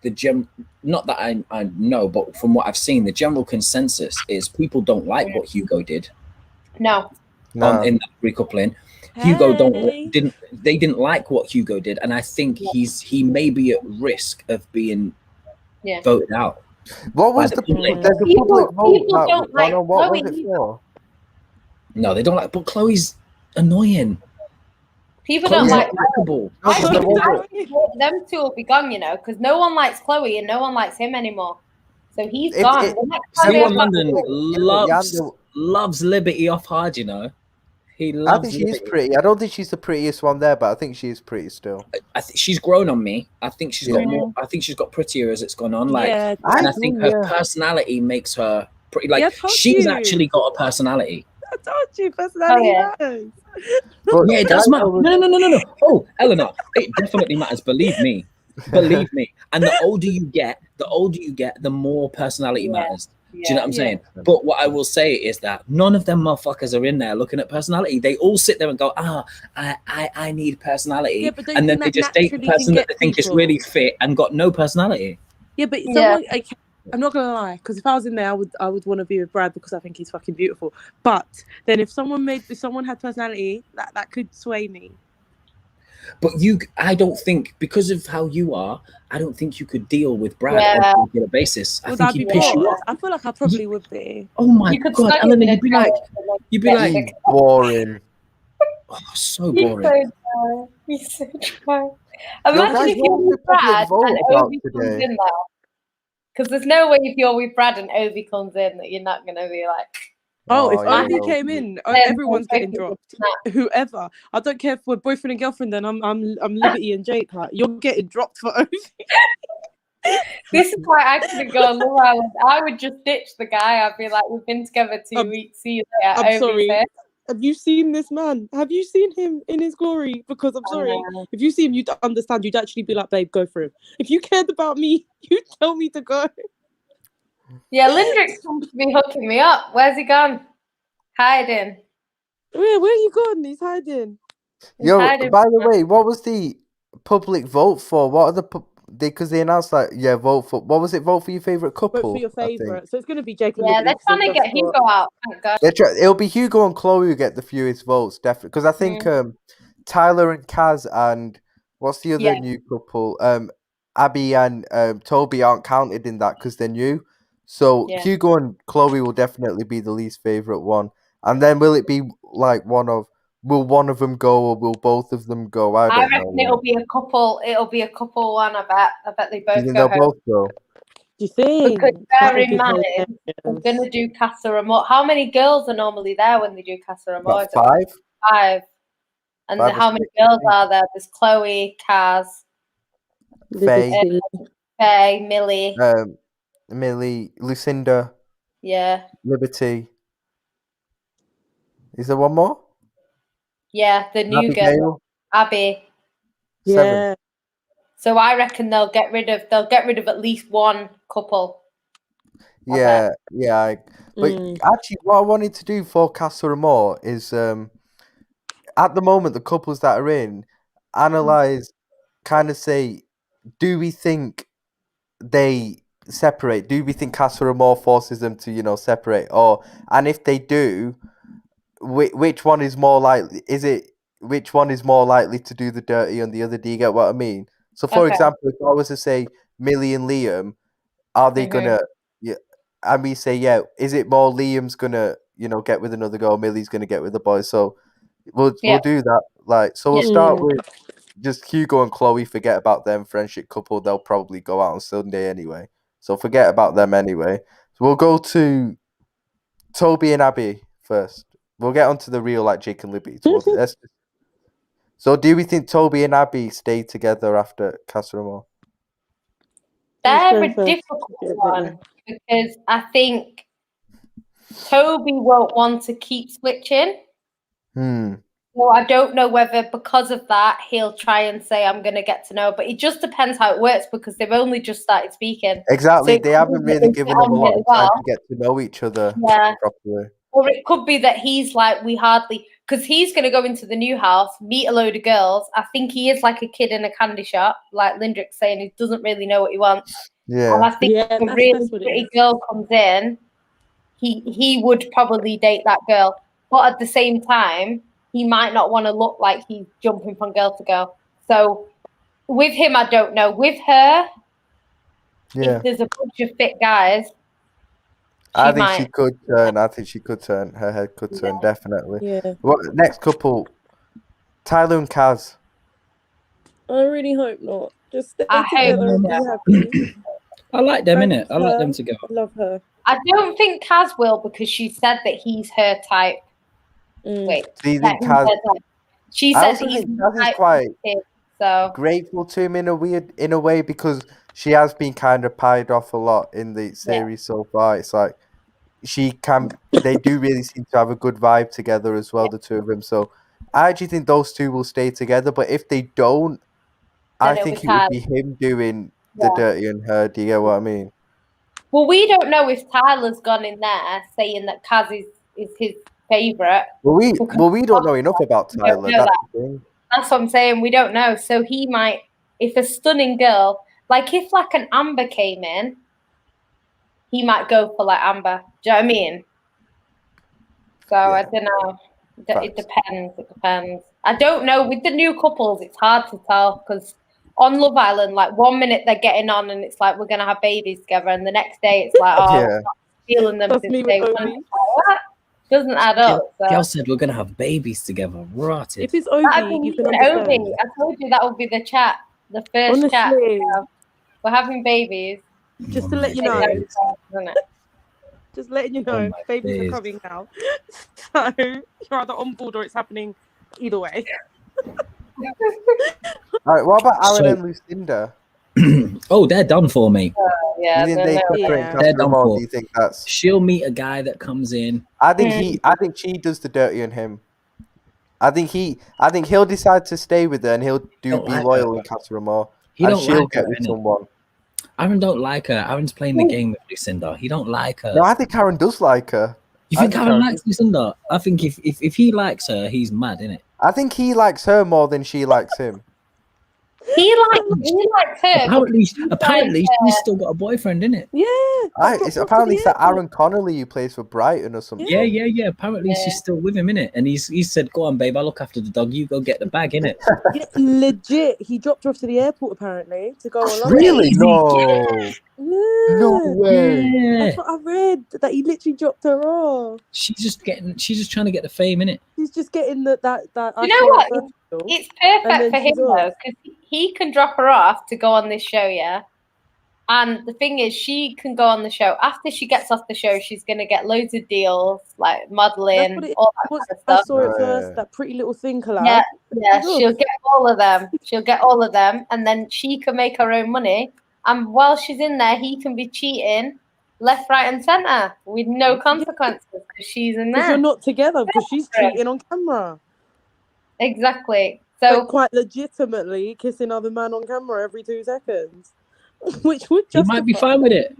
not that I know, but from what I've seen, the general consensus is people don't like what Hugo did. No. In that recoupling. Hugo didn't like what Hugo did, and I think he may be at risk of being voted out. What was the public vote? What was it for? No, they don't like. But Chloe's annoying. People Chloe's don't like likable. them two will be gone, because no one likes Chloe and no one likes him anymore. So he's gone. Everyone in London loves Liberty off hard, He loves. I think she's pretty. I don't think she's the prettiest one there, but I think she is pretty still. I think she's grown on me. I think she's got more. I think she's got prettier as it's gone on. Like, and I think her personality makes her pretty. Like, she's actually got a personality. I told you, personality matters. Yeah, it does matter. No. Oh, Eleanor, it definitely matters. Believe me. And the older you get, the more personality matters. Do you know what I'm saying? But what I will say is that none of them motherfuckers are in there looking at personality. They all sit there and go, I need personality. And then they just date the person that they think is really fit and got no personality. Yeah, but someone, I'm not gonna lie, because if I was in there, I would want to be with Brad because I think he's fucking beautiful. But then if someone had personality, that could sway me. But I don't think, because of how you are, I don't think you could deal with Brad on a regular basis. I think he'd piss you off. I feel like I probably would be. Oh my god, Eleanor, you'd be like boring. Oh, so boring. He's so dry. Imagine if you're with Brad and Obi comes in there. Because there's no way if you're with Brad and Obi comes in that you're not going to be like... if Obi came in, everyone's getting dropped. Whoever. I don't care if we're boyfriend and girlfriend, then I'm Liberty and Jake. Like, you're getting dropped for Obi. This is why I couldn't go on Love Island. I would just ditch the guy. I'd be like, we've been together 2 weeks. See you later. I'm sorry. Here. Have you seen this man? Have you seen him in his glory? Because I'm sorry, if you see him, you'd understand. You'd actually be like, babe, go for him. If you cared about me, you'd tell me to go. Yeah, Lindrick seems to be hooking me up. Where's he gone? Hiding. Where you gone? He's hiding. Yo, by the way, what was the public vote for? What are the because they announced that vote for what was it? Vote for your favorite couple. Vote for your favorite. So it's going to be Jake. Yeah, they're trying to get Hugo out. Thank God. It'll be Hugo and Chloe who get the fewest votes, definitely. Because I think Tyler and Kaz and what's the other new couple? Abby and Toby aren't counted in that because they're new. So Hugo and Chloe will definitely be the least favorite one. And then will it be like will one of them go or will both of them go? I don't reckon know. It'll be a couple one. I bet they both go. They'll home. Both go. Do you think? Because bear in mind, we're gonna do Casa Amor. How many girls are normally there when they do Casa Amor? About 5. 5. And how many girls are there? There's Chloe, Kaz, Faye, Millie. Millie, Lucinda. Yeah. Liberty. Is there one more? Yeah, the new girl, Abby. Yeah. 7. So I reckon they'll get rid of at least one couple. Yeah. But actually, what I wanted to do for Casa Amor is, at the moment, the couples that are in, analyze, kind of say, do we think they separate? Do we think Casa Amor forces them to, separate? And if they do, which one is more likely? Which one is more likely to do the dirty on the other? Do you get what I mean? So, for example, if I was to say Millie and Liam, are they gonna? Yeah, and we say, is it more Liam's gonna, get with another girl, Millie's gonna get with the boy? So, we'll do that. We'll start with just Hugo and Chloe. Forget about them, friendship couple. They'll probably go out on Sunday anyway. So forget about them anyway. So we'll go to Toby and Abby first. We'll get onto the real Jake and Libby towards it. So do we think Toby and Abby stay together after Casa Amor? They're a difficult one because I think Toby won't want to keep switching. So I don't know whether because of that he'll try and say I'm going to get to know, but it just depends how it works because they've only just started speaking. Exactly, so they haven't really given them a lot of time to get to know each other properly. Or it could be that he's like, because he's going to go into the new house, meet a load of girls. I think he is like a kid in a candy shop, like Lindrick's saying, he doesn't really know what he wants. Yeah. And I think if a really pretty girl comes in, he would probably date that girl. But at the same time, he might not want to look like he's jumping from girl to girl. So with him, I don't know. With her, if there's a bunch of fit guys, I think she could turn. Her head could turn, definitely. Yeah. Next couple, Tyler and Kaz. I really hope not. Just stay together and be happy. I like them, innit? I like them together. I love her. I don't think Kaz will because she said that he's her type. Wait. So you think Kaz? She says he's quite so grateful to him in a way because she has been kind of pied off a lot in the series so far. It's like they do really seem to have a good vibe together as well, the two of them. So I actually think those two will stay together. But if they don't, I think it would be him doing the dirty on her. Do you get what I mean? Well, we don't know if Tyler's gone in there saying that Kaz is his favourite. Well, we don't know enough about Tyler. That's the thing. That's what I'm saying. We don't know. So he might, if a stunning girl, if an Amber came in, he might go for Amber. Do you know what I mean? So I don't know. It depends. I don't know. With the new couples, it's hard to tell because on Love Island, 1 minute they're getting on and it's we're gonna have babies together, and the next day it's I'm not feeling them since day one. What? Doesn't add up. Girl said we're gonna have babies together. Rotted. If it's Obi, you can understand. I told you that would be the chat, the first chat. We're having babies. Just to let you know. Just letting you know, babies are coming now. So you're either on board or it's happening either way. All right, what about Aaron and Lucinda? Oh, they're done for me. Yeah, You think they could put in Yeah. They're Casa done Amor? for. Do you think that's? She'll meet a guy that comes in. I think she does the dirty on him. I think he'll decide to stay with her and he'll be Don't like loyal her. in Casa Amor. He And don't she'll like get her, with innit? someone. Aaron don't like her. Aaron's playing the game with Lucinda. He don't like her. No, I think Karen does like her. You I think think Aaron Aaron likes Lucinda? I think if he likes her, he's mad, innit? I think he likes her more than she likes him. He likes her. Apparently, she's still got a boyfriend, innit? Yeah. It's apparently it's that Aaron Connolly who plays for Brighton or something. Yeah. Apparently, she's still with him, innit? And he said, "Go on, babe. I'll look after the dog. You go get the bag, innit?" Yeah, legit. He dropped her off to the airport apparently to go on London. Really? No. Yeah. No way. Yeah. That's what I read. That he literally dropped her off. She's just trying to get the fame, innit? He's just getting that. You know what? It's It's And perfect then for him she's though, off. because he can drop her off to go on this show, yeah. And the thing is, she can go on the show. After she gets off the show, she's gonna get loads of deals, like modeling, all that kind of I stuff. saw it Oh, first. yeah. That Pretty Little Thing collab. Yeah, She's she'll off. get all of them. She'll get all of them, and then she can make her own money. And while she's in there, he can be cheating left, right, and centre with no consequences because she's in Because there. you're not together. Because she's cheating on camera. Exactly. So So quite legitimately kissing other man on camera every 2 seconds, which would You justify might be fine with it.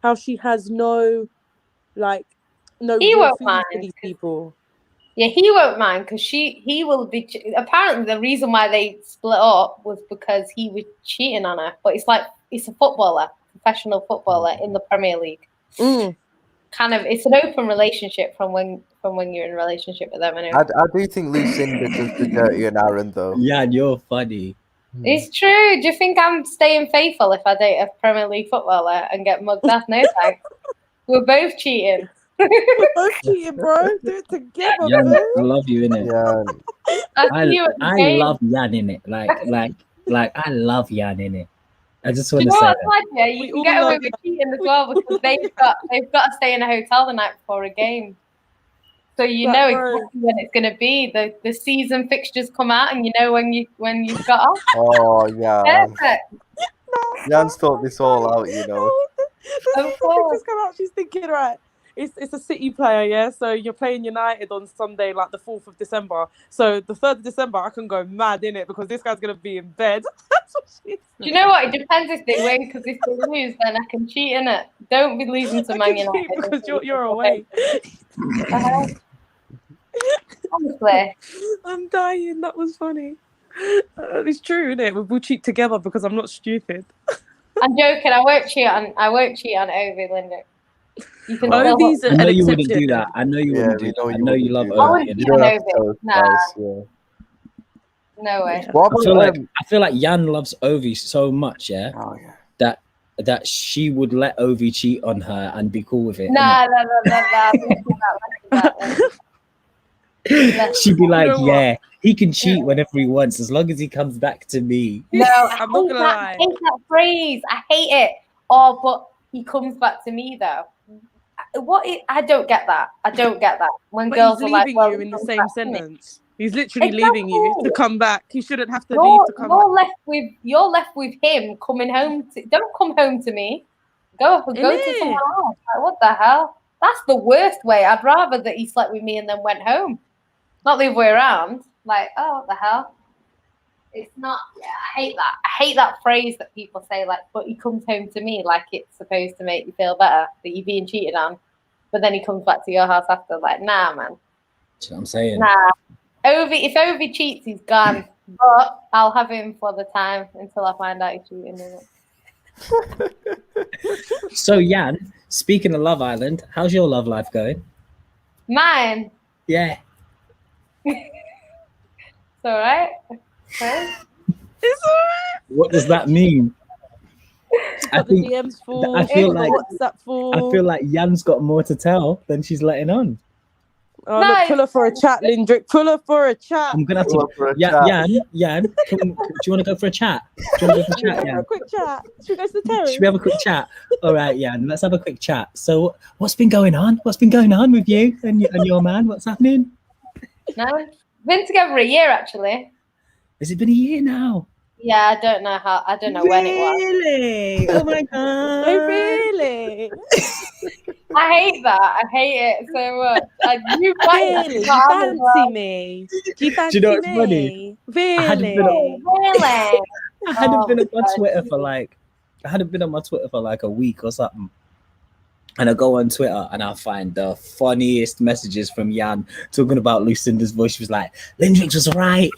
how she has no He real won't feelings for mind, these people. yeah, he won't mind because he will be. Apparently, the reason why they split up was because he was cheating on her. But it's like it's a footballer, professional footballer in the Premier League. Kind of, it's an open relationship from when you're in a relationship with them. Anyway, I do think Lucinda does the dirty on Aaron though. Yeah, you're funny. it's true. Do you think I'm staying faithful if I date a Premier League footballer and get mugged off? No thanks. We're both cheating. We're both cheating, bro. Do it together, Jan, bro. I love you, innit? Yeah. I see you at the I game. love Jan, innit? Like I love Jan, innit? I just Do want you to know say what's that. like? Yeah, We you can all get away love with cheating as well because they've got to stay in a hotel the night before a game. So you know exactly when it's going to be. The season fixtures come out, and you know when you've got off. Oh yeah. Perfect. Jan's thought this all out, you know. The pictures come out. She's thinking, right, it's a City player, yeah. So you're playing United on Sunday, like the 4th of December. So the 3rd of December, I can go mad in it because this guy's gonna be in bed. That's what she's Do you know what? It depends if they win, because if they lose, then I can cheat in it. Don't be losing to Man United because you're away. Honestly, I'm dying. That was funny. It's true, isn't it? We'll cheat together because I'm not stupid. I'm joking. I won't cheat on Ovi, Linda. You can Ovi's I an know you wouldn't exception. do that. I know you Yeah, wouldn't we do know that. I you know you wouldn't love do I that. wouldn't Ovi. You cheat don't on have to tell Ovi. us Nah, twice, yeah. no way. Yeah. What about I feel like Jan loves Ovi so much, yeah, oh yeah. that she would let Ovi cheat on her and be cool with it. Nah. She'd be like, know what? yeah, he can cheat whenever he wants as long as he comes back to me. No, I I'm not gonna lie. hate that phrase. I hate it. Oh, but he comes back to me though. I don't get that. I don't get that. When But girls he's are like, leaving well, you he in the comes same back to me. sentence. He's literally leaving you to Exactly. come back. He shouldn't have to leave to come back. You're left with him coming home. Don't come home to me. Go to Innit? someone else. Like, what the hell? That's the worst way. I'd rather that he slept with me and then went home. Not the other way around. Like, oh, what the hell? It's not. Yeah, I hate that. I hate that phrase that people say, like, but he comes home to me, like it's supposed to make you feel better that you're being cheated on. But then he comes back to your house after. Like, nah, man. Do you know what I'm saying? Nah. If Ovi cheats, he's gone. But I'll have him for the time until I find out he's cheating. So, Jan, speaking of Love Island, how's your love life going? Mine. Yeah. It's all right. Okay. It's alright. What does that mean? I Got the think DMs full. I feel got like- the WhatsApp full. I feel like Jan's got more to tell than she's letting on. Oh, No, look, pull her for a chat, Lindrick. Pull her for a chat. I'm gonna have Go to. up for a Jan, chat. do you want to go for a chat? Do you want to go for a chat, For Jan? a quick chat. Should we go to the terrace? Should we have a quick chat? All right, Jan, let's have a quick chat. So, what's been going on? What's been going on with you and your man? What's happening? No, been together a year actually. Has it been a year now? Yeah, I don't know when it was. Really? Oh my god! Oh, really? I hate that. I hate it so much. You Really? You fancy me? Do you fancy you know what's me? funny? Really? I hadn't been Really? I hadn't been on my God. Twitter for like a week or something. And I go on Twitter and I find the funniest messages from Jan talking about Lucinda's voice. She was like, Lindrix was right.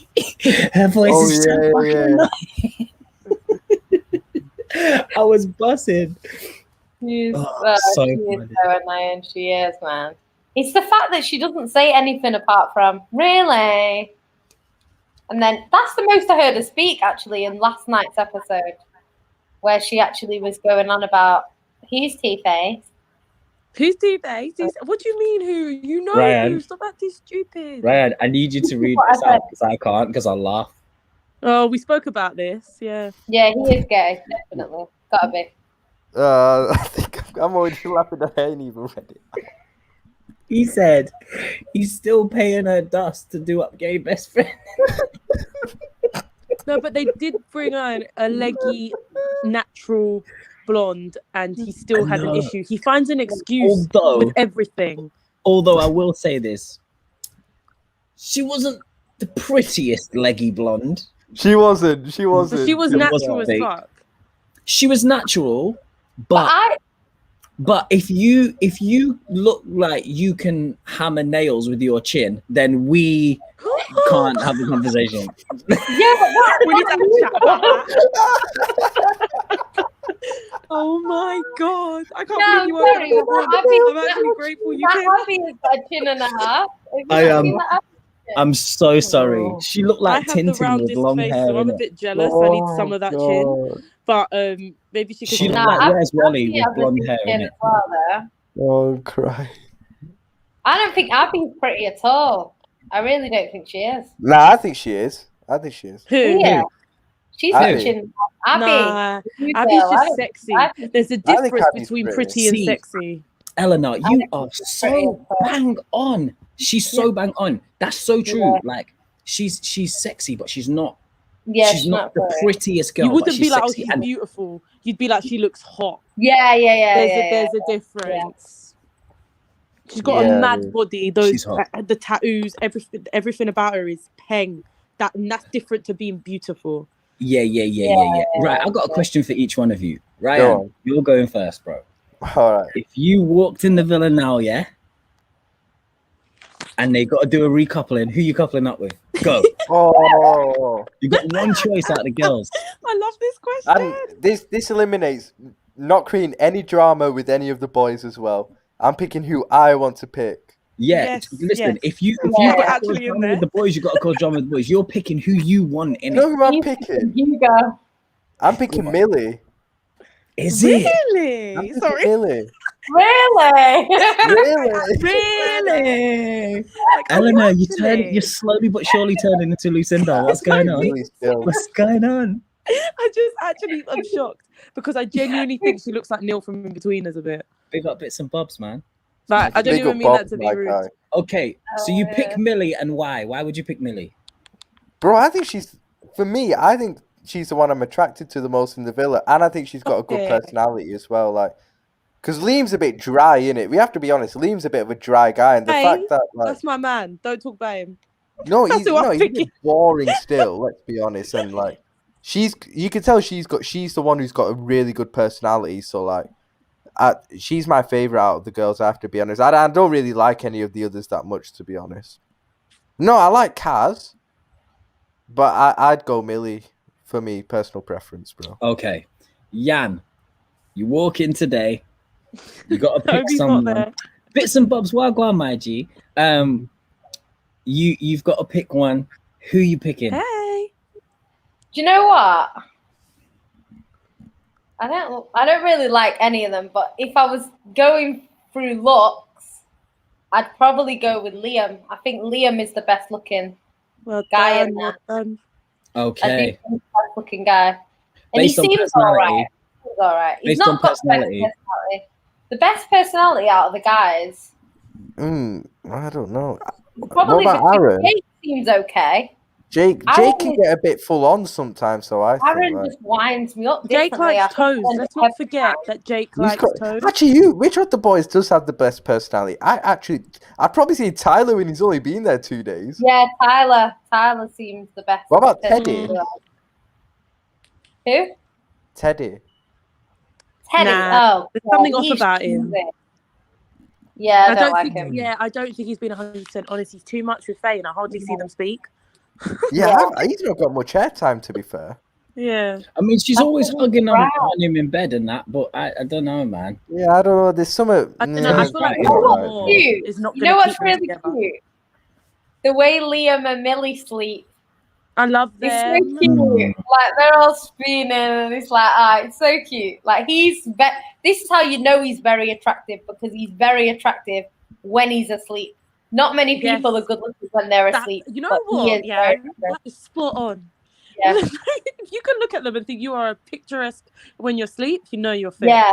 Her voice is so fucking annoying. I was buzzing. She's so so annoying. She is, man. It's the fact that she doesn't say anything apart from, really? And then that's the most I heard her speak, actually, in last night's episode, where she actually was going on about, who's T-Face? Who's T-Face? What do you mean who? You know Ryan. who? Stop acting stupid. Ryan, I need you to read this out because I can't, because I laugh. Oh, we spoke about this, yeah. Yeah, he is gay, definitely. Gotta be. I think I'm already laughing at I ain't even read it. He said he's still paying her dust to do up gay best friend. No, but they did bring on a leggy, natural blonde, and he still had an issue. He finds an excuse with everything. Although I will say this, she wasn't the prettiest leggy blonde. She wasn't. But she was natural as fuck. She was natural, but if you look like you can hammer nails with your chin, then we can't have a conversation. Yeah, but we need to have a chat about that. Oh my god! I can't believe you were. I'm actually grateful you came. Happy has got a chin and a half. I'm so sorry. She looked like Tintin with long hair. So I'm a bit jealous. I need some of that chin. But maybe she could. She looked like Where's Wally with blonde hair in it. Oh, cry. I don't think Abby's pretty at all. I really don't think she is. Nah, I think she is. Who? Yeah. She's Abby. chin. Abby. Nah, Abby's just sexy. There's a difference between pretty and sexy. Eleanor, you are so bang on. She's so bang on. That's so true. Yeah. Like she's sexy, but she's not. Yeah, she's not the prettiest girl. You wouldn't be like, oh, she's beautiful. You'd be like, she looks hot. Yeah. There's a difference. Yeah. She's got a mad body. Those the tattoos, everything about her is peng. And that's different to being beautiful. Yeah. Right, I've got a question for each one of you. Ryan, you're going first, bro. All right. If you walked in the villa now, yeah, and they got to do a recoupling, who you coupling up with? Go. You got one choice out of the girls. I love this question. And this eliminates not creating any drama with any of the boys as well. I'm picking who I want to pick. Yeah, listen. If you actually in there with the boys, you got to cause drama with the boys. You're picking who you want in it. You know who I'm picking? Hugo. I'm picking Millie. Is it? Really? Sorry. Millie. Really? Like, Eleanor, you're slowly but surely turning into Lucinda. What's going on? What's going on? I'm shocked because I genuinely think she looks like Neil from In Betweeners a bit. Big up bits and bobs, man. Like, I don't even mean that to be rude. Guy. Okay, so you pick Millie, and why? Why would you pick Millie? Bro, I think she's the one I'm attracted to the most in the villa, and I think she's got a good personality as well. Like, because Liam's a bit dry, innit? We have to be honest. Liam's a bit of a dry guy, and the fact that that's my man. Don't talk about him. No, he's a bit boring still. Let's be honest, and like, you can tell she's the one who's got a really good personality. So like, she's my favorite out of the girls. I have to be honest. I don't really like any of the others that much, to be honest. No, I like Kaz, but I'd go Millie for me, personal preference, bro. Okay, Jan, you walk in today. You got to pick someone. Bits and bobs, wagwan, my G. You've got to pick one. Who you picking? Hey. Do you know what? I don't really like any of them, but if I was going through looks, I'd probably go with Liam. I think Liam is the best looking guy in that. Okay. I think he's the best looking guy. And Based he seems alright. He's not got the best personality. The best personality out of the guys. I don't know. Probably what about Aaron? Kate seems okay. Jake Aaron can get a bit full on sometimes, so I think. Aaron Like, just winds me up. Jake differently. likes I think toes. Let's not every forget time. that Jake he's likes got- toes. Actually, which of the boys does have the best personality? I'd probably say Tyler when he's only been there 2 days. Yeah, Tyler. Tyler seems the best. What about person. Teddy? Who? Teddy. Teddy. Nah, Oh, there's something off he's about him. cheesy. Yeah, I don't like think. him. Yeah, I don't think he's been 100% honest. He's too much with Faye, and I hardly see them speak. Yeah, he's not got much airtime, to be fair. Yeah. I mean, she's That's always really hugging proud. on him in bed and that, but I don't know, man. Yeah, I don't know. There's some. I don't know. I feel like Yeah, Casa right. Amor Cute. is not You going know to what's keep them really together. cute? The way Liam and Millie sleep. I love It's so them. cute. Mm. Like they're all spinning, and it's like, it's so cute. Like this is how you know he's very attractive, because he's very attractive when he's asleep. Not many Yes. people are good looking when they're That- asleep. you know but he what? is Yeah, very attractive. that is spot on. Yeah. If you can look at them and think you are picturesque when you're asleep, you know you're fit. Yeah,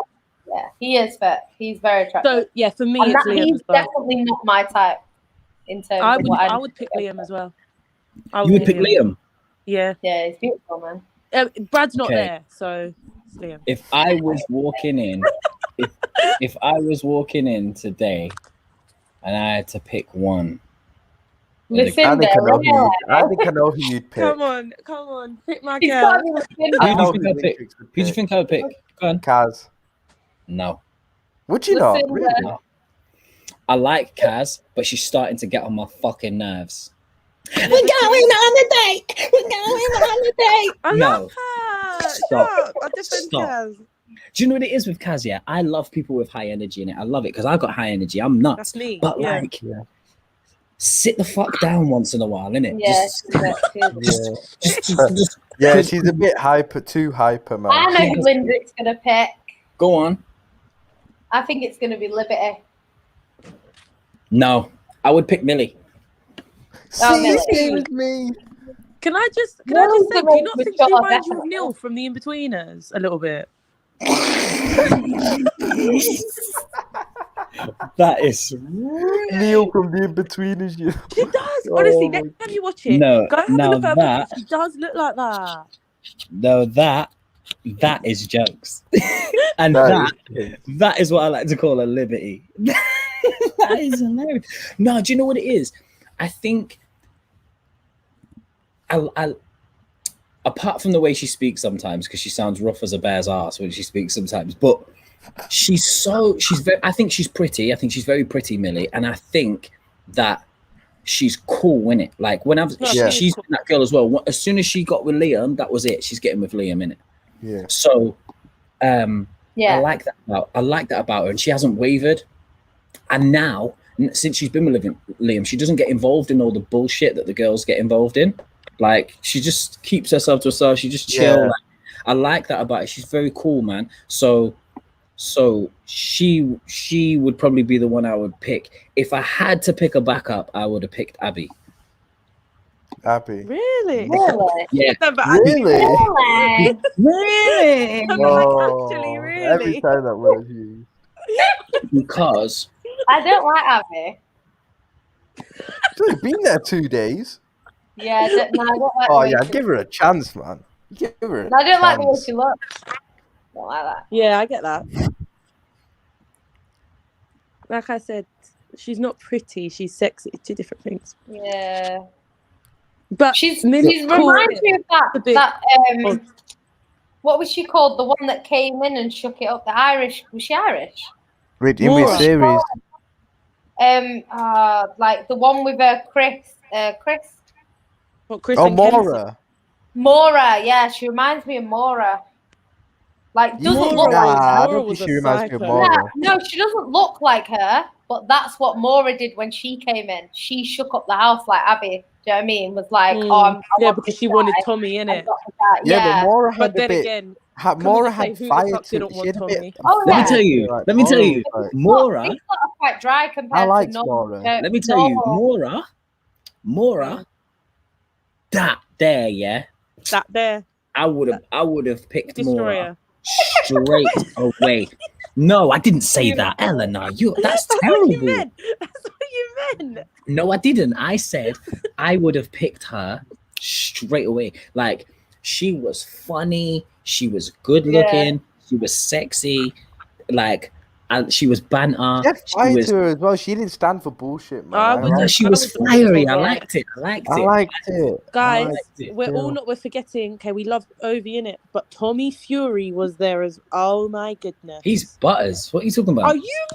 he is fit. He's very attractive. So yeah, for me, and it's that, Liam he's as well. definitely not my type in terms of what I would pick Liam as well. You would pick Liam? Yeah. Yeah, he's beautiful, man. Brad's not Okay. there, so it's Liam. If I was walking in, if I was walking in today, and I had to pick one, Lucinda, I think I know who you'd pick. Come on, pick my He's girl. got to be Lucinda. I Who do know you think I'd pick? Matrix would Who do you think I would pick? Go on. Kaz. No, Would you not? Lucinda. Really? I like Kaz, but she's starting to get on my fucking nerves. We're going on a date. We're going on a date. I No. love her. Stop. I defend Stop. Kaz. Do you know what it is with Kaz? Yeah, I love people with high energy in it. I love it because I got high energy. I'm nuts. That's me. But yeah. like, sit the fuck down once in a while, innit? Yeah, Just Yeah, she's a bit too hyper, man. I know who Linda's going to pick. go on. I think it's going to be Liberty. No, I would pick Millie. Oh, See, no. stay with me. Can I just say, Will's do the you not most think she mature, reminds you of definitely. Neil from The In-Betweeners a little bit? That is Neil from the In-Betweeners. You know? She does. Oh Honestly, my next time you watch it, No, go have now a look at her that- picture. She does look like that. no that is jokes, and that is what I like to call a liberty. That is hilarious. No, do you know what it is? I think I apart from the way she speaks sometimes, because she sounds rough as a bear's ass when she speaks sometimes, but I think she's pretty. I think she's very pretty, Millie, and I think that she's cool in it. Like she's cool. that girl as well. As soon as she got with Liam, that was it. She's getting with Liam in it. Yeah. So, I Yeah. like that about her, and she hasn't wavered. And now, since she's been with Liam, she doesn't get involved in all the bullshit that the girls get involved in. Like, she just keeps herself to herself. She just chill. Yeah. Like, I like that about her. She's very cool, man. So she would probably be the one I would pick. If I had to pick a backup, I would have picked Abby. Abby. Really? Really? Yeah. No, but I think Really? Really? I'm Oh, like, actually, every really. time that word's used. Because I don't like Abby. She's only been there 2 days. Yeah, I don't like Oh the way yeah, she give her a chance, man. Give her. looks. I don't like the way chance. she looks. Don't like that. Yeah, I get that. Like I said, she's not pretty. She's sexy. Two different things. Yeah. But She's Millie's cool. reminds me of A bit odd. what was she called? The one that came in and shook it up. The Irish. Was she Irish? In which Maura. series? Like the one with Chris. What, Chris Oh, and Kenzie? Maura. Mora. Yeah, she reminds me of Mora. Like doesn't Maura look Nah, like her. I Maura don't was think a she reminds me of psycho. Maura. No, she doesn't look like her. But that's what Mora did when she came in. She shook up the house like Abby. Do you know what I mean? Was like, I yeah, want because this she wanted guy. Tommy in I it. got the guy. Yeah, but Maura But had a then bit. again, Maura can we had just say who the fire fuck to didn't she want had a Tommy? bit. Oh, let yeah. me tell you, Like, let me tell you, Maura was like- Maura. It's not quite dry compared liked to Maura. Let me tell you, Maura, that there, yeah, That there, I would have picked Maura destroyer. straight away. No, I didn't say that, Eleanor. That's That's what terrible. you meant. That's what you meant. No, I didn't. I said I would have picked her straight away. Like, she was funny, she was good looking, she was sexy, like, and she was banter. Jeff She fired was, to her as well. She didn't stand for bullshit, man. I I was no, like she I was was fiery. I thinking, liked it. I liked I it. liked it. I guys, liked it we're still. we're forgetting. Okay, we love Ovi in it, but Tommy Fury was there as. Oh my goodness. He's butters. What are you talking Are about? you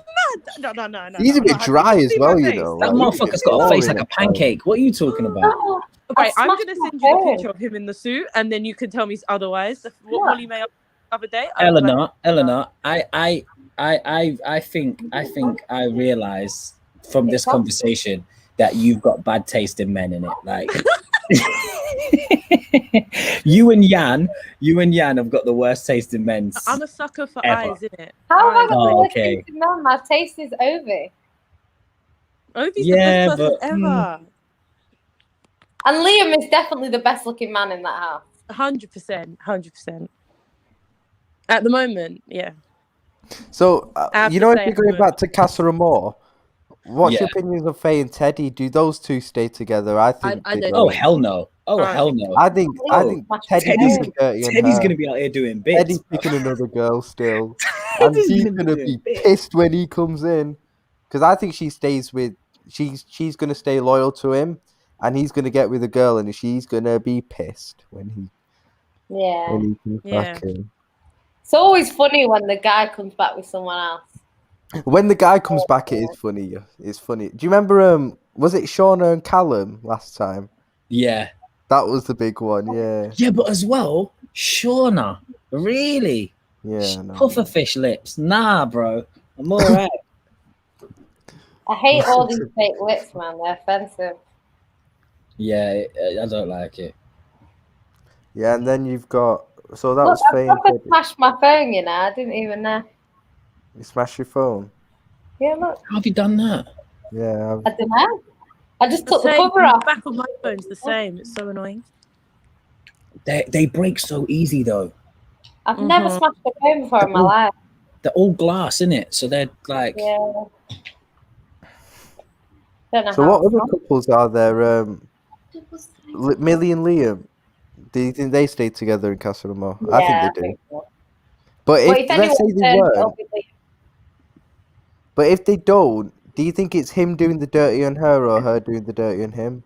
mad? No. He's a I'm bit not having dry it. as See my well, you face. know. That Like, he's a bit motherfucker's got a face boring like a at times. pancake. What are you talking about? Oh, Right, I I'm smashed gonna my send you the phone. picture of him in the suit, and then you can tell me otherwise. What Yeah. Molly made up the other day. I was like, Eleanor, I think I realize from this conversation that you've got bad taste in men in it. Like, you and Yan have got the worst taste in men. I'm a sucker for Ever. eyes, innit? How have I got Oh, the worst okay. taste in men? My taste is over. Ovi's Yeah, the best person but, ever. And Liam is definitely the best looking man in that house. 100%. At the moment, yeah. So, I have you to know, if say you're at the going back to Casa Amor, what's Yeah. your opinions of Faye and Teddy? Do those two stay together? I think I they don't don't. Oh hell no! Oh Alright. hell no! I think Oh, Teddy Teddy's- does the dirty on Teddy's her. gonna be out here doing bits. Teddy's picking another girl still, and Teddy's he's gonna be gonna doing be bits. pissed when he comes in, because I think she stays with. She's gonna stay loyal to him, and he's gonna get with a girl, and she's gonna be pissed when he comes Yeah. back in. It's always funny when the guy comes back with someone else. When the guy comes back, it is funny. It's funny. Do you remember? Was it Shauna and Callum last time? Yeah. That was the big one. Yeah. Yeah, but as well, Shauna, really? Yeah. No. Pufferfish lips. Nah, bro. I'm alright. I hate all these fake lips, man. They're offensive. Yeah, I don't like it. Yeah, and then you've got. So that Look, was I Faye and proper Teddy. smashed my phone, you know. I didn't even know. You smash your phone. Yeah, look. How have you done that? Yeah. I don't know. I just The took the same, cover off. the back of my phone's the same. It's so annoying. They break so easy though. I've never Mhm. smashed a phone before in my life. They're all glass, innit? So they're like, Yeah. Don't know So how. what other couples are there? Millie and Liam. Do you think they stay together in Casa Amor? Yeah, I think they do. so. But Well, if if let's say anyone they turns, weren't, it'll be Liam. but if they don't, do you think it's him doing the dirty on her or her doing the dirty on him?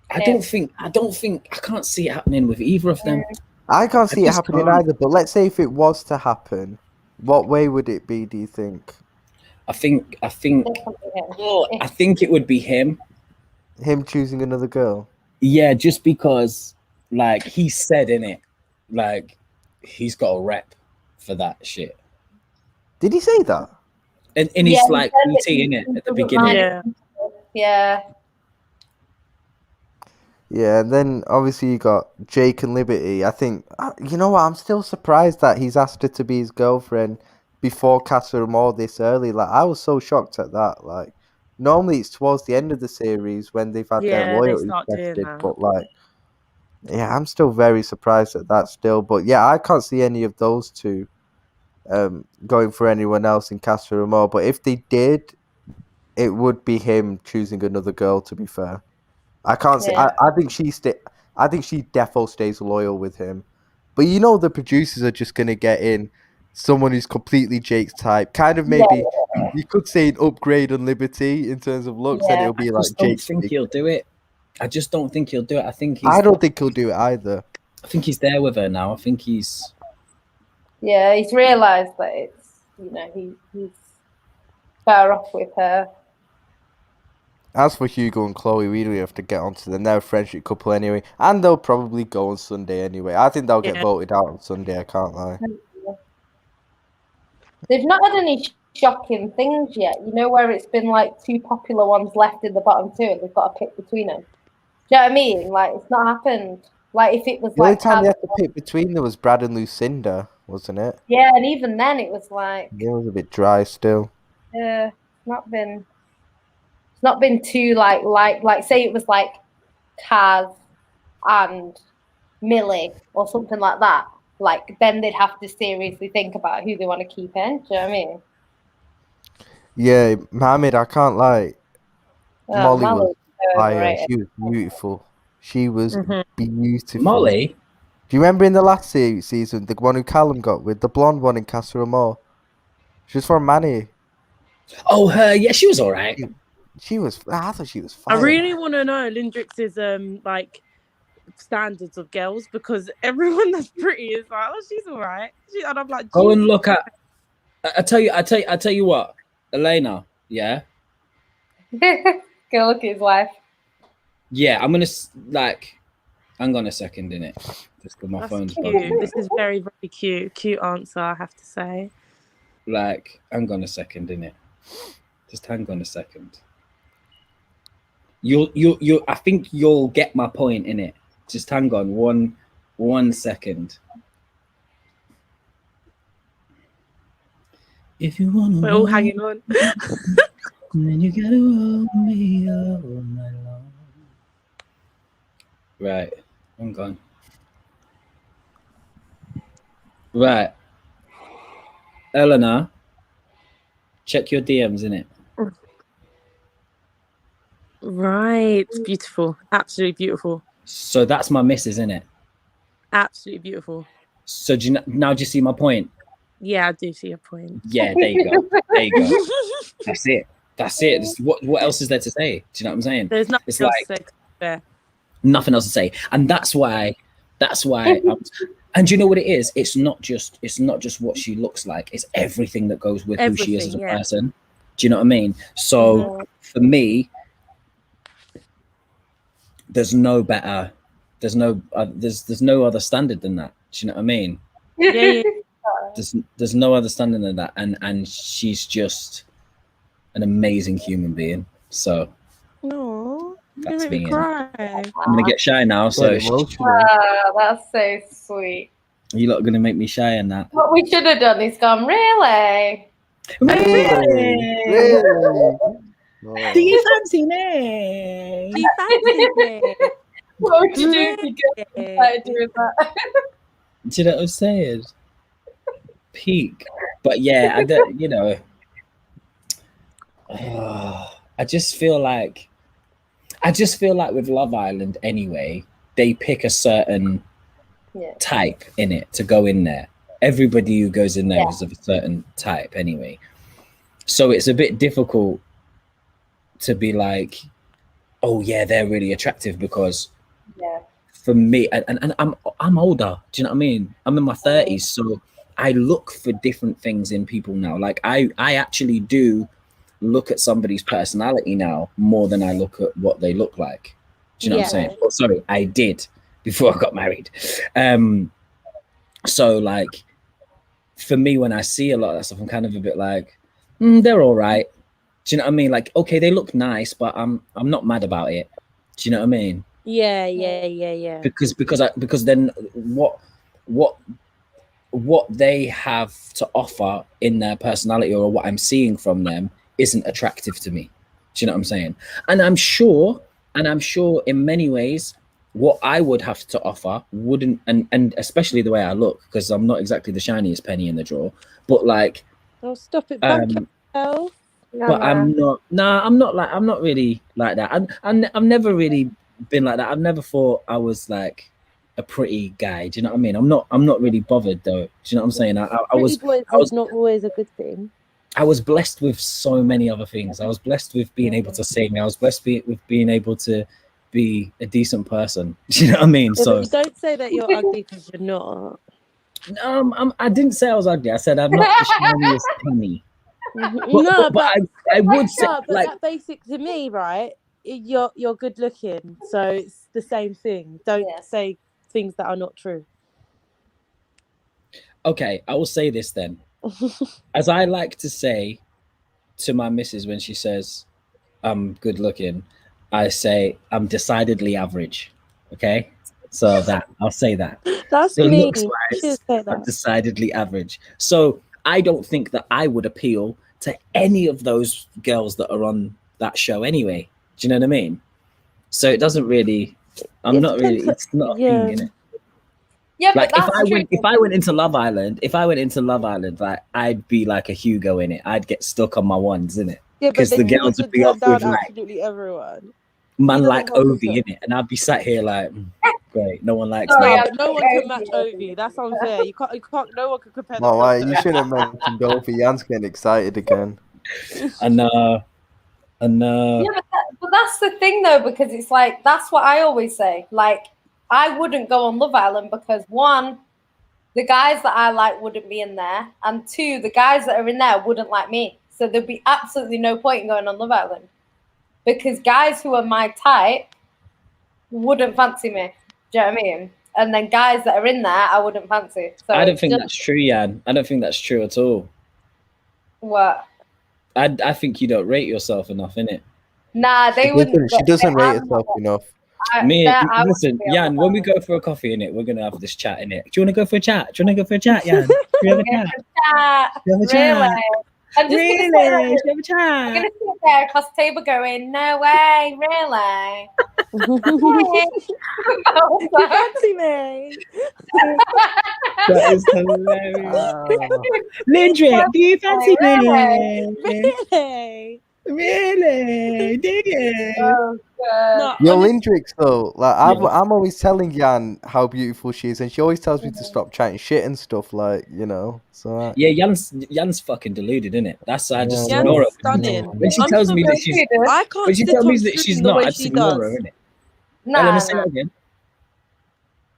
I can't see it happening with either of them. I can't see it just happening can't. either. But let's say if it was to happen, what way would it be? Do you think I think Definitely him. I think it would be him. him choosing another girl? Yeah, just because like he said in it, like he's got a rep for that shit. Did he say that? And in his Yeah, he like said that routine he in it at the doesn't beginning. mind Yeah. Yeah. Yeah, and then obviously you got Jake and Liberty. I think you know what? I'm still surprised that he's asked her to be his girlfriend before Casa Amor this early. Like I was so shocked at that. Like normally it's towards the end of the series when they've had their Yeah, they loyalty start doing tested. that. But like, yeah, I'm still very surprised at that still. But yeah, I can't see any of those two going for anyone else in Casa Amor. But if they did, it would be him choosing another girl. To be fair. I can't say. Yeah. I think I think she defo stays loyal with him, but you know the producers are just gonna get in someone who's completely Jake's type. Kind of maybe you could say an upgrade on Liberty in terms of looks, and Yeah. it'll be I like just don't Jake's. think he'll do it. I just don't think he'll do it. I think I don't think he'll do it either. I think he's there with her now. I think he's Yeah, he's realised that it's, you know, he's better off with her. As for Hugo and Chloe, we don't have to get onto them. They're a friendship couple anyway, and they'll probably go on Sunday anyway. I think they'll get Yeah. voted out on Sunday. I can't lie. They've not had any shocking things yet. You know, where it's been like two popular ones left in the bottom two, and they've got to pick between them. Do you know what I mean? Like, it's not happened. Like, if it was The only like time they had to pick between them was Brad and Lucinda, wasn't it? yeah, and even then it was like It was a bit dry still. it's not been too like say it was like Kaz and Millie or something like that. Like, then they'd have to seriously think about who they want to keep in. Do you know what I mean? Yeah, Mohammed, I can't lie. Molly was so fire. overrated. She was beautiful. She was beautiful. Molly. Do you remember in the last season, the one who Callum got with, the blonde one in Casa Amor? She was from Manny. Oh, her. Yeah, she was all right. She was. I thought she was I fine. really want to know Lindrix's like standards of girls, because everyone that's pretty is like, oh, she's all right. And I'm like, Go and Jesus. look at. I tell you what, Elena. Yeah. Go look at his wife. Yeah, I'm gonna hang on a second, innit? Just because my That's phone's cute. buzzing. This is very, very cute. Cute answer, I have to say. Like, hang on a second, innit? Just hang on a second. You'll I think you'll get my point, innit? Just hang on one second. If you wanna, we're all hanging on. then you gotta hold me all night long. Right, hang on. Right, Eleanor, check your DMs, innit? Right, beautiful, absolutely beautiful, So that's my missus, innit? absolutely beautiful. So do you see my point? Yeah, I do see your point. Yeah, there you go. There you go. That's it. What else is there to say? Do you know what I'm saying? There's nothing It's else like to say there. nothing else to say, and that's why. And you know what it is? It's not just what she looks like. It's everything that goes with who she is as a person. Do you know what I mean? So for me, there's no better. There's no other standard than that. Do you know what I mean? Yeah. There's no other standard than that, and she's just an amazing human being. So No, that's you make me me. cry. I'm gonna get shy now. So That's so sweet. you lot are gonna make me shy in that. What we should have done is gone, really? Really? Do you fancy me? She fancies me. What would you do if you started doing that? Do you know what I'm saying? Peak. But yeah, I don't, I just feel like with Love Island anyway, they pick a certain type in it to go in there. Everybody who goes in there is of a certain type anyway. So it's a bit difficult to be like, oh yeah, they're really attractive, because for me, and I'm older. Do you know what I mean? I'm in my 30s, so I look for different things in people now. Like I actually do look at somebody's personality now more than I look at what they look like. Do you know what I'm saying? Oh, sorry, I did before I got married. So like for me, when I see a lot of that stuff, I'm kind of a bit like, they're all right. Do you know what I mean? Like, okay, they look nice, but I'm not mad about it. Do you know what I mean? Yeah. Because then what they have to offer in their personality, or what I'm seeing from them, isn't attractive to me. Do you know what I'm saying? And I'm sure in many ways what I would have to offer wouldn't, and especially the way I look, because I'm not exactly the shiniest penny in the drawer, but like, oh, stop it, back yourself. But I'm not really like that. I've never really been like that. I've never thought I was like a pretty guy. Do you know what I mean? I'm not really bothered though. Do you know what I'm saying? I was not always a good thing. I was blessed with so many other things. I was blessed with being able to sing. I was blessed with being able to be a decent person. Do you know what I mean? Yeah, so don't say that you're ugly, because you're not. I didn't say I was ugly. I said I'm not the shiniest penny. But I would say, but like, that basic to me, right? You're good looking, so it's the same thing. Don't say things that are not true. Okay, I will say this then. As I like to say to my missus when she says I'm good looking, I say I'm decidedly average. Okay, so that I'll say that. That's me. Looks-wise, I'm decidedly average. So I don't think that I would appeal to any of those girls that are on that show anyway. Do you know what I mean? So it doesn't really. It's not a thing, innit? Yeah, like but if I went into Love Island, like I'd be like a Hugo in it. I'd get stuck on my ones, innit? Yeah, because the girls would be up with like absolutely everyone. man doesn't like help Ovi himself. in it, and I'd be sat here like, great, no one likes Sorry, me. No, I'm but no one sorry. can match Ovi. That's unfair. You can't. No one can compare No, themselves. you shouldn't have mentioned Ovi. Jan's getting excited again. And Yeah, but that's the thing though, because it's like that's what I always say. Like, I wouldn't go on Love Island because one, the guys that I like wouldn't be in there, and two, the guys that are in there wouldn't like me. So there'd be absolutely no point in going on Love Island because guys who are my type wouldn't fancy me. Do you know what I mean? And then guys that are in there, I wouldn't fancy. So I don't it's think just that's true, Jan. I don't think that's true at all. what. I think you don't rate yourself enough, innit? Nah, they wouldn't. She doesn't rate I'm herself not- enough. Listen, Jan, when we go for a coffee, innit, we're gonna have this chat, innit? Do you want to go for a chat? Do you want to go for a chat, Jan? Do you have a chat? Really? I'm just Really? gonna Should we have a I'm chat? gonna sit there across the table going, no way, really? You fancy me? That is hilarious. Ah. Lindrick, do you fancy Really? me? Really? Really? Do you? Oh, God. Yo, honest- Lindrix though, like Yeah. I'm always telling Jan how beautiful she is, and she always tells me to stop chatting shit and stuff, like, you know. So Yeah, Jan's fucking deluded, innit? That's I just Yeah, ignore her. Jan's stunning. When she I'm tells so me that glad- she's I can't when she sit tells me on that she's stream the not, way I just she ignore does. her, innit? Nah, Eleanor, say nah. that again.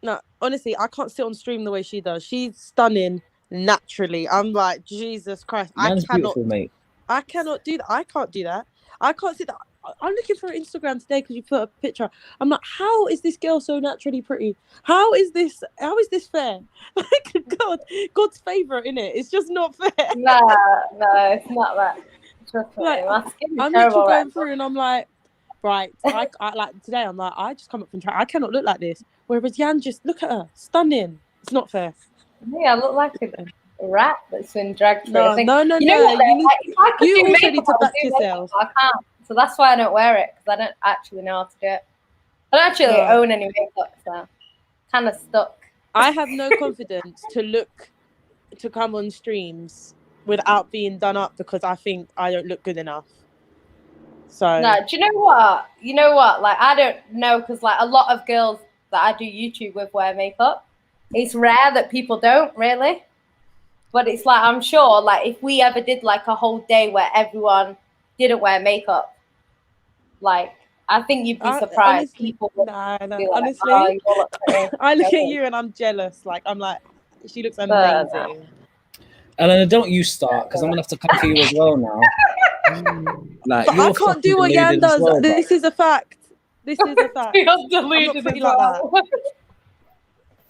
No, honestly, I can't sit on stream the way she does. She's stunning naturally. I'm like, Jesus Christ, Jan's beautiful, mate. I cannot do that. I can't do that. I can't sit there. I'm looking for her Instagram today because you put a picture. I'm like, how is this girl so naturally pretty? How is this fair? Like, God's favourite, innit? It's just not fair. No, it's not that. Trust me, Like, my skin is I'm terrible literally right going through and I'm like, right, I like today, I'm like, I just come up from track. I cannot look like this. Whereas Jan, just look at her. Stunning. It's not fair. now. Yeah, I look like a rat that's been dragged through. No, I think. no. You know what? You, Like, if I could you do also makeup, need to I would back do makeup, yourself. but I can't. So that's why I don't wear it because I don't actually know how to do it. I don't actually No. own any makeup, so kind of stuck. I have no confidence to come on streams without being done up because I think I don't look good enough. So No, do you know what? You know what? Like, I don't know because like a lot of girls that I do YouTube with wear makeup. It's rare that people don't really, but it's like I'm sure like if we ever did like a whole day where everyone didn't wear makeup, like I think you'd be surprised. honestly, People would no, be like, honestly, "Oh, you look pretty." I look at you and I'm jealous. Like I'm like, she looks amazing. Eleanor, don't you start because I'm gonna have to come for you as well now. Like, But I can't do what Jan does. Well, This is a fact. This is a fact. You're I'm not deluded pretty as like well.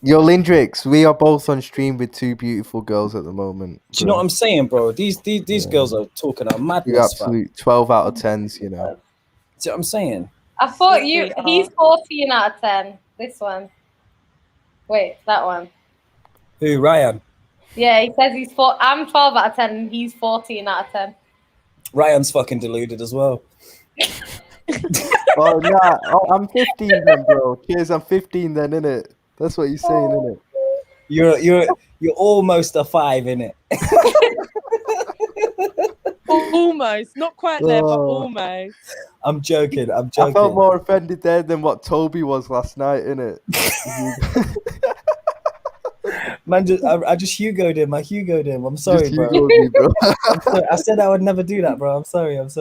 Yo, Lindrix, we are both on stream with two beautiful girls at the moment. Do you know what I'm saying, bro? These Yeah. girls are talking about Two madness, fam. absolute 12 out of 10s, you know. See what I'm saying? I thought Yes, we he's are. 14 out of 10. This one. Wait, that one. Who, Ryan? Yeah, he says he's I'm 12 out of 10 and he's 14 out of 10. Ryan's fucking deluded as well. Oh, nah. Oh, I'm 15 then, bro. Cheers, I'm 15 then, innit? That's what you're saying, innit? You're almost a 5, innit? Almost, not quite there, but Oh. almost. I'm joking. I'm I joking. felt more offended there than what Toby was last night, innit? Man, I just Hugo'd him. I Hugo'd him. I'm sorry, Just bro. Hugo me, bro. I said I would never do that, bro. I'm sorry. It's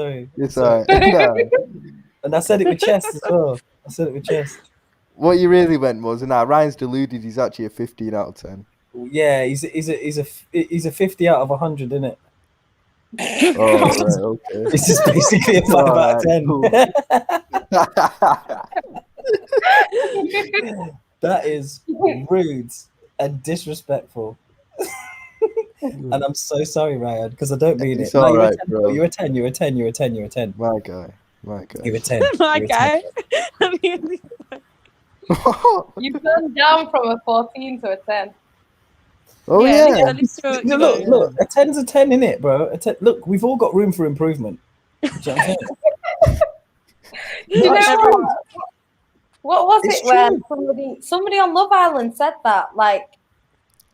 Sorry. alright. Nah. And I said it with chest as well. I said it with chest. What you really meant was, nah, Ryan's deluded. He's actually a 15 out of 10. Yeah, he's a 50 out of 100, innit? Oh, right, okay. This is basically a 5 out of 10. Cool. That is rude and disrespectful. And I'm so sorry, Ryan, because I don't mean It's it. No, all you're right, a 10, bro. You're a 10. You're a 10. You're a 10. You're a 10. My guy. You're a 10. My You're a 10. guy. I mean, You've gone down from a 14 to a 10. Oh, yeah, yeah. at least you're, No, you know. look, a 10's a 10, innit, bro? Look, we've all got room for improvement. Do you know what I'm saying? You know Everyone- what was It's it where somebody on Love Island said that? Like,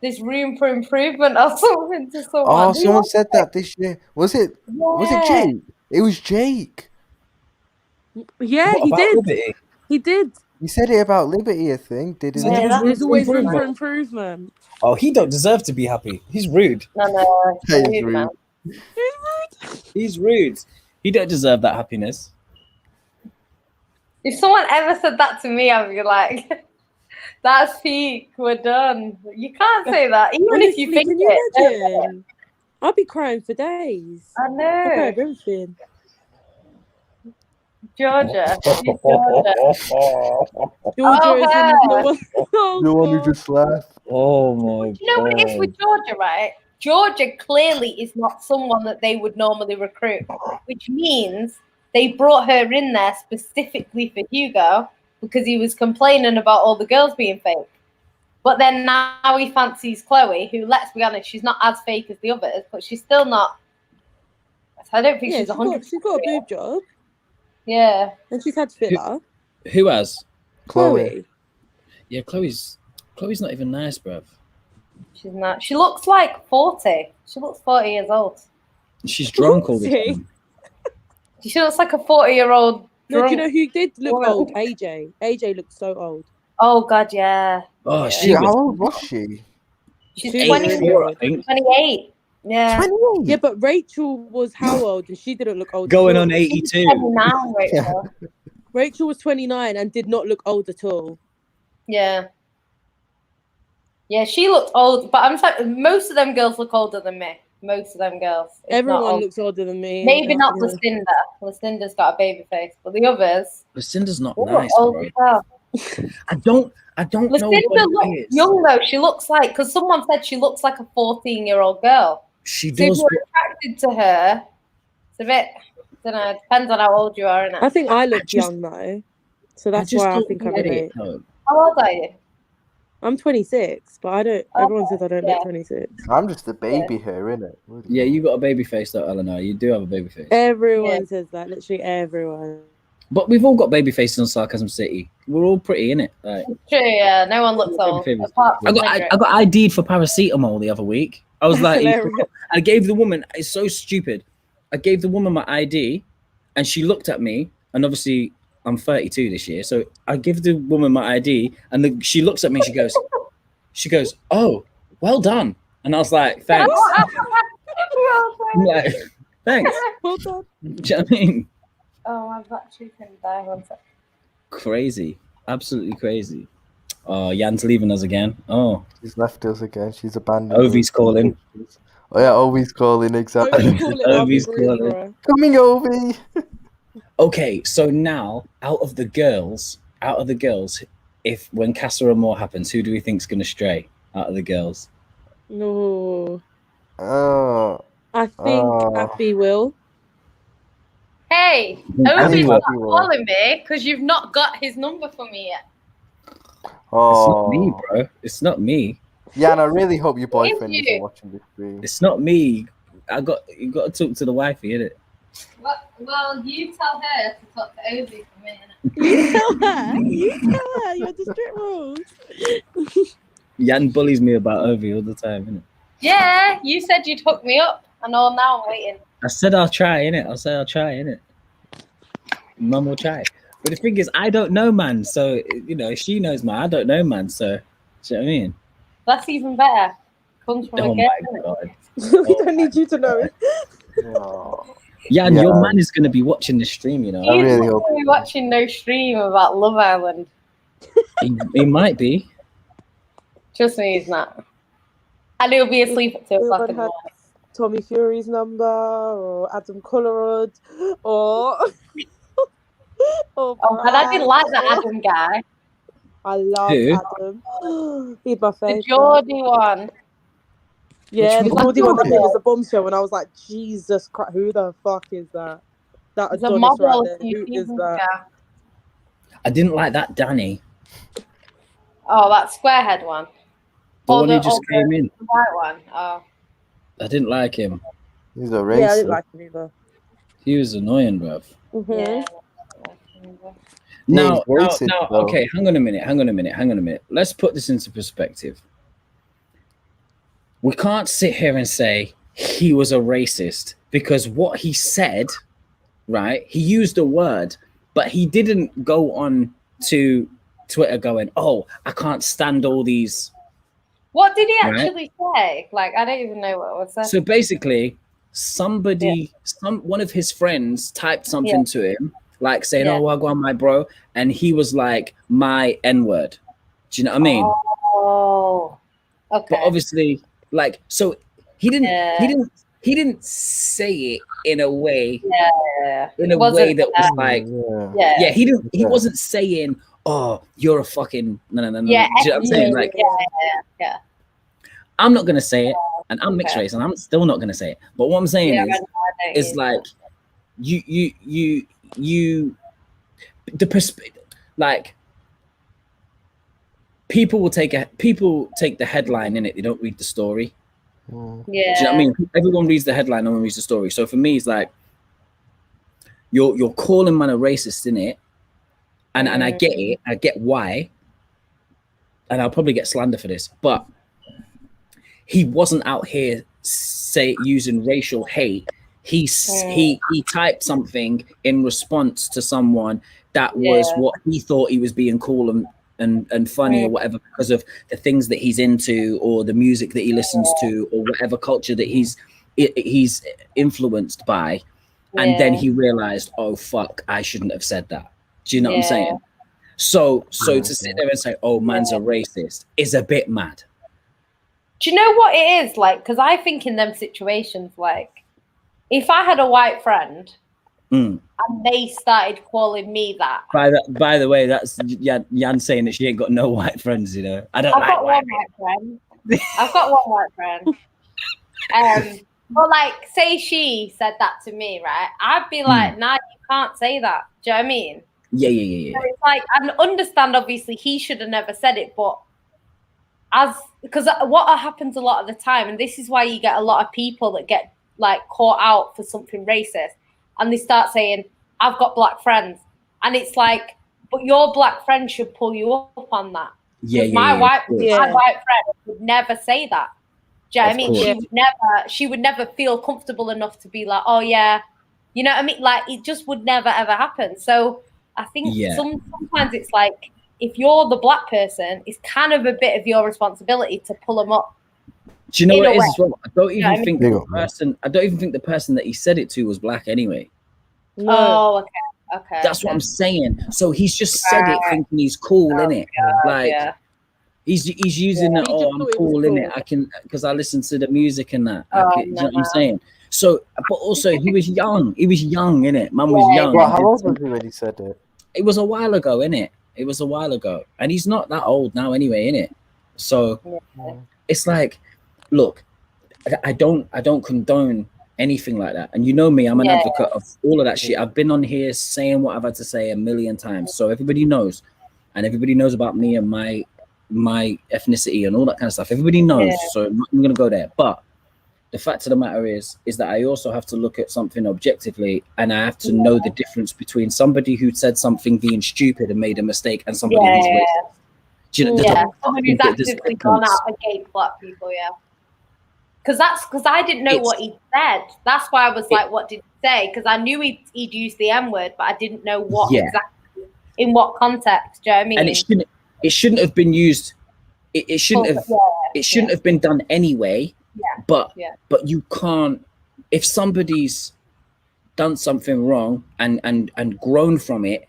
there's room for improvement or something to someone. Oh, Who someone was said that this year. Was it Yeah. Jake? It was Jake. Yeah, What he about did. Liberty? He did. You said it about Liberty, I think, didn't Yeah, you? that's There's always room for improvement. improvement. Oh, he don't deserve to be happy. He's rude. No, it's That is rude, man. rude. He's rude. He don't deserve that happiness. If someone ever said that to me, I'd be like, that's peak. We're done. You can't say that, even if you Honestly, think can you it. imagine? I'll be crying for days. I I'll cry know. over everything. Georgia. She's Georgia. Georgia is in her. the one. Oh, The one who God. just laughed. Oh my You know what it is with Georgia, right? Georgia clearly is not someone that they would normally recruit, which means they brought her in there specifically for Hugo because he was complaining about all the girls being fake. But then now he fancies Chloe, who, let's be honest, she's not as fake as the others, but she's still not. I don't think Yeah, she's 100%. she's got a boob job Yeah. and she's had filler. Who has? Chloe. Yeah, Chloe's not even nice, bruv. She's not. She looks like 40. She looks 40 years old. She's drunk all the See? time. She looks like a 40-year-old. No, do you know who did look woman. old? AJ. AJ looked so old. Oh, God, yeah. Oh, Yeah. she How was old was she? She's She was 20, really 84, I old. think. 28. Yeah. 28. Yeah, but Rachel was how old? And she didn't look old. Going at all. on 82. 29, Rachel. Rachel was 29 and did not look old at all. Yeah. Yeah, she looked old, but I'm sorry, most of them girls look older than me. Most of them girls. It's not Everyone old. looks older than me. Maybe not Yeah. Lucinda. Lucinda's got a baby face, but the others Lucinda's not all nice, look old bro. as well. I don't know Lucinda what it looks is. young though. She looks like, because someone said she looks like a 14-year-old girl. She So if does. you're attracted to her, it's a bit, I don't know, it depends on how old you are, innit? I think I look just- young though. So that's just why I don't think I get it, relate. no. How old are you? I'm 26, but I don't. Oh, Everyone says I don't yeah. look 26. I'm just a baby here, innit? Yeah, you got a baby face though, Eleanor. You do have a baby face. Everyone Yeah. says that. Literally everyone. But we've all got baby faces on Sarcasm City. We're all pretty, innit? Like, True, yeah. No one looks Baby old. faces. Apart I from got Cedric. ID'd for paracetamol the other week. I was That's like, hilarious. I gave the woman. It's so stupid. I gave the woman my ID, and she looked at me. And obviously, I'm 32 this year, so I give the woman my ID, and she looks at me. She goes, "Oh, well done." And I was like, "Thanks." I'm like, "Thanks." Well done. Do you know what I mean? Oh, my battery's in there. One sec. Crazy, absolutely crazy. Oh, Jan's leaving us again. Oh, She's left us again. She's abandoned Ovi's us. calling. Oh yeah, Ovi's calling, exactly. Ovi's calling. I'll be Ovi's rooting calling. for her. Coming, Ovi. Okay, so now out of the girls, if when Casa Amor happens, who do we think's gonna stray out of the girls? No. Oh. I think Abby will. Hey, I Obi's think not Abby will. calling me because you've not got his number for me yet. It's not me, Oh. bro. It's not me. Yeah, and I really hope your boyfriend you. isn't watching this stream. It's not me. You got to talk to the wifey, innit? Well, you tell her to talk to Obi for me. You tell her. You tell her. You're the strict rules. Jan bullies me about Ovi all the time, innit? Yeah, you said you'd hook me up. I know now I'm waiting. I said I'll try, innit? Mum will try. But the thing is, I don't know, man. So, she knows, man. I don't know, man. So, do you know what I mean? That's even better. Comes from Oh a my girl, innit? God. We don't need you to know it. Oh. Jan, Yeah. your man is going to be watching the stream, you know. I He's really hope- probably watching no stream about Love Island. He might be. Trust me, he's not. And he'll be asleep at 2 o'clock in the Anyone morning. had Tommy Fury's number or Adam Collarod or Oh, and I didn't like that Adam guy. I love Who? Adam. He's my The favorite. Geordie one. Yeah, the Which one? Geordie one that Yeah. came as a bombshell, and I was like, Jesus Christ, who the fuck is that? That He's a Adonis model right a there. few Who is seasons that? ago. I didn't like that Danny. Oh, that squarehead one. The Or one who just came in. The white one. Oh. I didn't like him. He's a Yeah, I racist. didn't like him either. He was annoying, bruv. Yeah. Now, he's racist, though. okay, hang on a minute. Let's put this into perspective. We can't sit here and say he was a racist because what he said, right? He used a word but he didn't go on to Twitter going, "Oh, I can't stand all these." What did he Right? actually say? Like, I don't even know what was said. So basically, one of his friends typed something to him, like saying, "Oh, well, go on, my bro," and he was like, "My N-word." Do you know what I mean? Oh, okay. But obviously, like, so he didn't say it in a way, that was like, he wasn't saying, "Oh, you're a fucking no." Do you know what I'm saying? Like, I'm not gonna say it, and I'm mixed race, and I'm still not gonna say it. But what I'm saying is like, like, people take the headline in it. They don't read the story. Yeah. Do you know what I mean? Everyone reads the headline, no one reads the story. So for me, it's like, you're calling man a racist in it, and I get it. I get why, and I'll probably get slander for this, but he wasn't out here using racial hate. He typed something in response to someone that was what he thought he was being cool and funny or whatever, because of the things that he's into or the music that he listens to or whatever culture that he's influenced by. And then he realized, oh fuck, I shouldn't have said that. Do you know what I'm saying? So to sit there and say, oh, man's a racist is a bit mad. Do you know what it is like? Because I think in them situations, like, if I had a white friend and they started calling me that. By the way, that's Jan saying that she ain't got no white friends, you know. I've got one white friend. I've got one white friend. But like, say she said that to me, right? I'd be like, nah, you can't say that. Do you know what I mean? Yeah. So it's like, I understand, obviously, he should have never said it, but because what happens a lot of the time, and this is why you get a lot of people that get like caught out for something racist, and they start saying, I've got black friends, and it's like, but your black friend should pull you up on that. My white friend would never say that. Do you know what I mean? She would never feel comfortable enough to be like, oh yeah, you know what I mean? Like, it just would never ever happen. So I think sometimes it's like, if you're the black person, it's kind of a bit of your responsibility to pull them up. Do you know what it is as well? I don't even think the person that he said it to was black anyway. No. Oh, okay. That's what I'm saying. So he's just said it thinking he's cool, innit? Like, he's using that, oh, I'm cool, innit? I can, because I listen to the music and that. You know what I'm saying? So, but also, he was young. He was young, innit? Man was young. Well, how old was he when he said it? It was a while ago, innit? It was a while ago, and he's not that old now anyway, innit? So it's like, look, I don't condone anything like that, and you know me, I'm an advocate of all of that shit. I've been on here saying what I've had to say a million times, so everybody knows, and everybody knows about me and my ethnicity and all that kind of stuff. Everybody knows, so I'm not gonna go there. But the fact of the matter is that I also have to look at something objectively, and I have to know the difference between somebody who said something being stupid and made a mistake and somebody who's racist. Somebody who's actively gone out against black people, because I didn't know what he said. That's why I was like, what did he say? Because I knew he'd used the N-word, but I didn't know what exactly, in what context. Do you know what I mean? And it shouldn't have been used. It shouldn't have been done anyway. But you can't, if somebody's done something wrong and grown from it,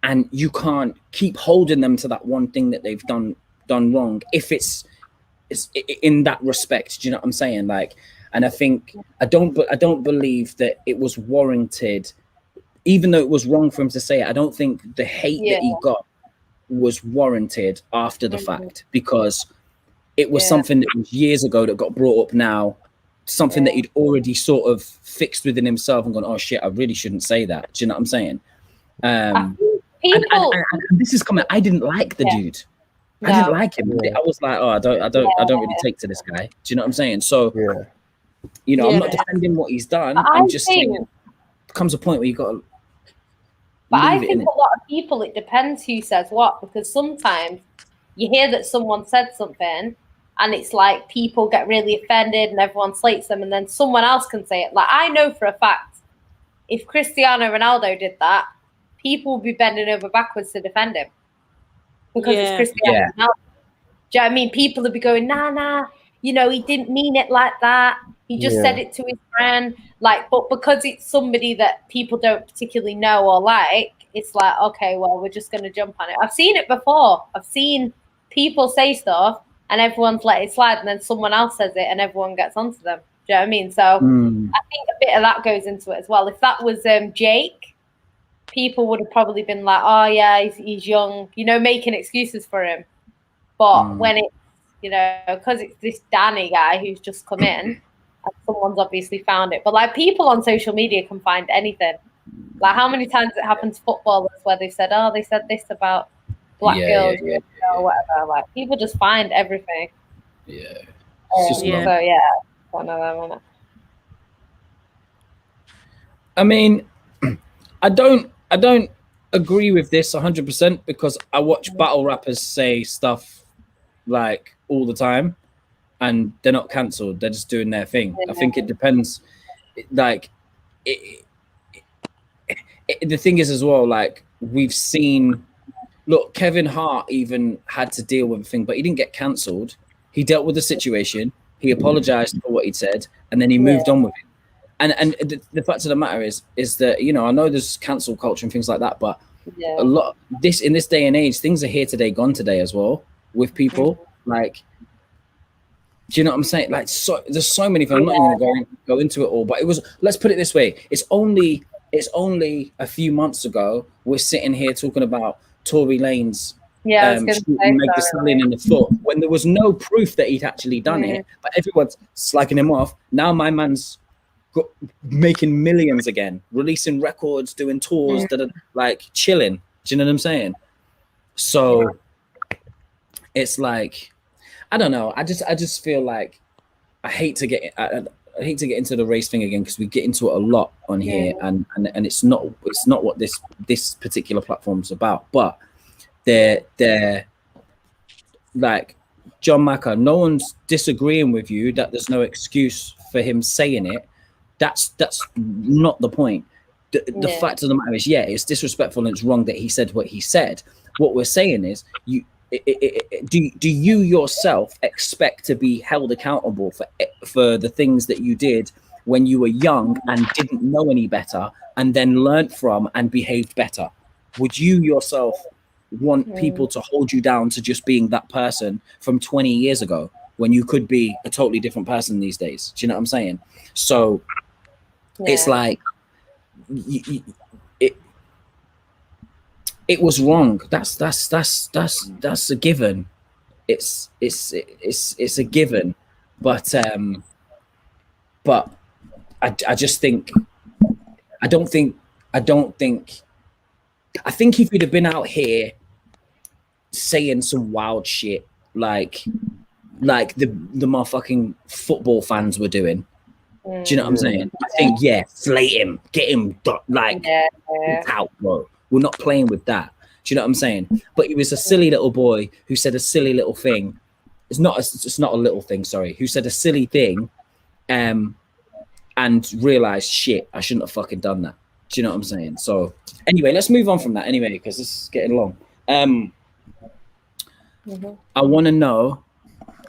and you can't keep holding them to that one thing that they've done wrong, if it's in that respect. Do you know what I'm saying? Like, and I think I don't believe that it was warranted, even though it was wrong for him to say it. I don't think the hate that he got was warranted after the fact, because it was something that was years ago that got brought up now, something that he'd already sort of fixed within himself and gone, oh shit, I really shouldn't say that. Do you know what I'm saying? And this is coming. I didn't like the dude. I didn't like him. I was like, oh, I don't really take to this guy. Do you know what I'm saying? So, you know, I'm not defending what he's done. I'm just saying, comes a point where you got to. But I think a lot of people, it depends who says what, because sometimes you hear that someone said something and it's like people get really offended and everyone slates them, and then someone else can say it. Like, I know for a fact if Cristiano Ronaldo did that, people would be bending over backwards to defend him because it's Cristiano Ronaldo. Do you know what I mean? People would be going, nah, you know, he didn't mean it like that. He just said it to his friend. Like, but because it's somebody that people don't particularly know or like, it's like, okay, well, we're just going to jump on it. I've seen it before. I've seen people say stuff and everyone's let it slide, and then someone else says it and everyone gets onto them. Do you know what I mean? So I think a bit of that goes into it as well. If that was Jake, people would have probably been like, oh, yeah, he's young, you know, making excuses for him. But when it's, you know, because it's this Danny guy who's just come in and someone's obviously found it. But, like, people on social media can find anything. Like, how many times it happens to footballers where they said, oh, they said this about black girls or whatever. Like, people just find everything. Yeah. So, yeah, one of them, isn't it? I mean, I don't agree with this 100% because I watch battle rappers say stuff like all the time and they're not cancelled. They're just doing their thing. I think it depends. Like, the thing is as well, like, we've seen, look, Kevin Hart even had to deal with a thing, but he didn't get cancelled. He dealt with the situation. He apologized for what he'd said, and then he moved on with it. And the fact of the matter is that, you know, I know there's cancel culture and things like that, but a lot in this day and age, things are here today, gone today as well with people. Like, do you know what I'm saying? Like, so there's so many things. I'm not even going to go into it all, but it was. Let's put it this way: it's only a few months ago we're sitting here talking about Tory Lanez. Meg Thee Stallion in the foot when there was no proof that he'd actually done it, but everyone's slagging him off. Now my man's making millions again, releasing records, doing tours that are like chilling. Do you know what I'm saying? So it's like, I don't know. I just feel like I hate to get into the race thing again because we get into it a lot on here, and it's not what this particular platform's about. But they're like, John Macker, no one's disagreeing with you that there's no excuse for him saying it. That's not the point. The fact of the matter is, it's disrespectful and it's wrong that he said what he said. What we're saying is, do you yourself expect to be held accountable for the things that you did when you were young and didn't know any better and then learned from and behaved better? Would you yourself want people to hold you down to just being that person from 20 years ago when you could be a totally different person these days? Do you know what I'm saying? So it's like it was wrong. That's a given. It's a given. But I just think I think if you'd have been out here saying some wild shit like the motherfucking football fans were doing, do you know what I'm saying? I think, slate him, get him, like, out, bro. We're not playing with that. Do you know what I'm saying? But he was a silly little boy who said a silly little thing. It's not a little thing, sorry. Who said a silly thing, and realized, shit, I shouldn't have fucking done that. Do you know what I'm saying? So anyway, let's move on from that anyway, because this is getting long. I want to know,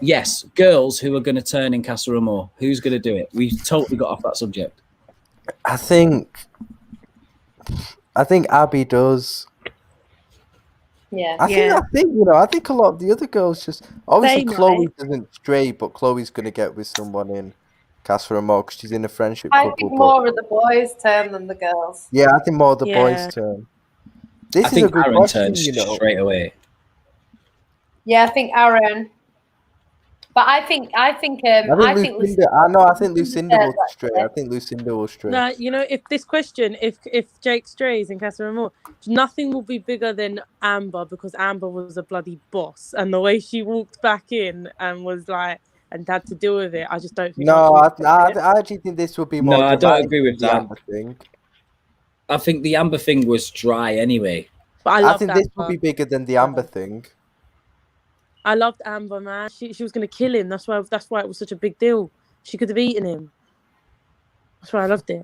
yes, girls who are going to turn in Casa Amor. Who's going to do it? We totally got off that subject. I think Abby does. Yeah. I think you know. I think a lot of the other girls just obviously Chloe doesn't stray, but Chloe's going to get with someone in Casa Amor because she's in a friendship couple. I think more of the boys' turn than the girls. Yeah, I think more of the boys' turn. This is a good Aaron question, turns you know. straight away. Yeah, I think Aaron. But I think Lucinda will stray. I think Lucinda will stray. No, you know, if this question, if Jake strays in Casa Amor, nothing will be bigger than Amber, because Amber was a bloody boss, and the way she walked back in and was like, and had to deal with it, I just don't think. No, I actually think this would be more. No, I don't agree with that. Amber thing. I think the Amber thing was dry anyway. But I think this would be bigger than the Amber thing. I loved Amber, man. She was going to kill him. That's why it was such a big deal. She could have eaten him. That's why I loved it.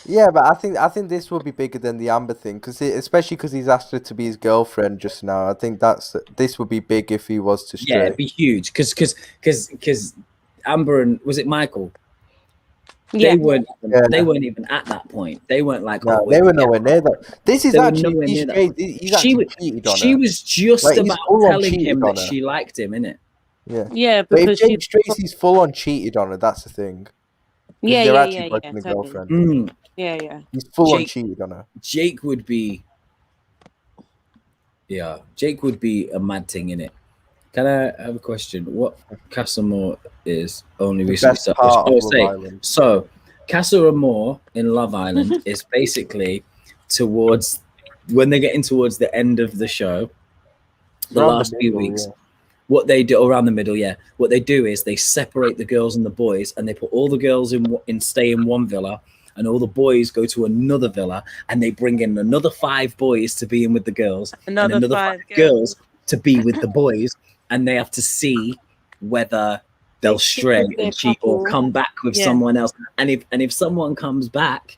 Yeah, but I think this will be bigger than the Amber thing, especially because he's asked her to be his girlfriend just now. I think this would be big if he was to stray. Yeah, it'd be huge because Amber and was it Michael? Yeah. They weren't even at that point. They weren't like, No, oh, they were nowhere near that. This is They were actually nowhere he's near that. he's actually cheated on she her. was just Like, he's about full on telling cheated him on that her. she liked him, innit? Yeah. Yeah, But if because Jake Tracy's full on cheated on her, that's the thing. yeah, they're yeah, actually yeah, boyfriend and totally. girlfriend. Yeah. He's full on Jake- cheated on her. Jake would be a mad thing, innit? Can I have a question? What Casa Amor is only The recently best part of Love Island. So Casa Amor in Love Island is basically towards when they're getting towards the end of the show, the Around last the few middle, weeks. yeah. What they do around the middle, what they do is they separate the girls and the boys, and they put all the girls in stay in one villa, and all the boys go to another villa, and they bring in another 5 boys to be in with the girls, and another 5 girls to be with the boys, and they have to see whether they'll stray and cheat or come back with someone else. And if someone comes back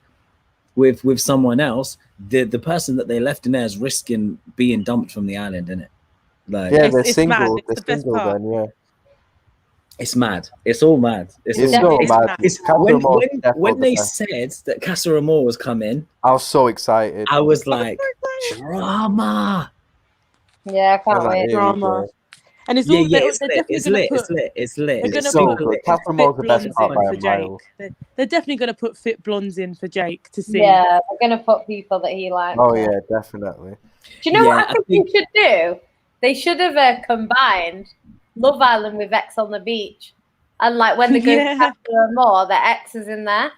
with someone else, the person that they left in there is risking being dumped from the island, isn't it? Like, Yeah, they're it's single. mad. They're It's the best single part. then, yeah. it's mad. It's all mad. It's all so mad. mad. It's, Casa Amor is definitely when they the best. said that Casa Amor was coming, I was so excited. I was like, drama. Yeah, I I'm can't like, wait. here we Drama. go. And it's Yeah, all yeah, they're it's lit. definitely It's gonna lit. put. It's lit. It's lit. They're It's gonna so put good. fit Casa Amor's the best blondes part in by for a mile. Jake. They're definitely gonna put fit blondes in for Jake to see. Yeah, they're gonna put people that he likes. Oh yeah, definitely. Do you know Yeah, what I think they should do? They should have combined Love Island with Ex on the Beach, and like when they go to Casa Amor, the ex is in there.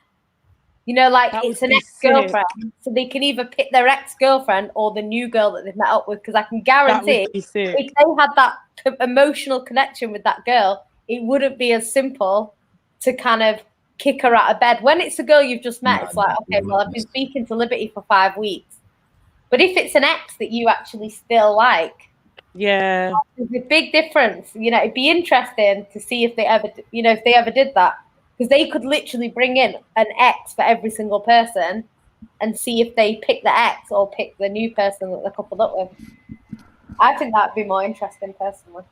You know, like That it's would an be ex-girlfriend, so they can either pick their ex-girlfriend or the new girl that they've met up with. Because I can That guarantee, would be sick. if they had that emotional connection with that girl, it wouldn't be as simple to kind of kick her out of bed. When it's a girl you've just met, it's like, okay, well, I've been speaking to Liberty for 5 weeks. But if it's an ex that you actually still like, Yeah. there's a big difference. You know, it'd be interesting to see if they ever, if they ever did that. Because they could literally bring in an ex for every single person and see if they pick the ex or pick the new person that they're coupled up with. I think that'd be more interesting personally.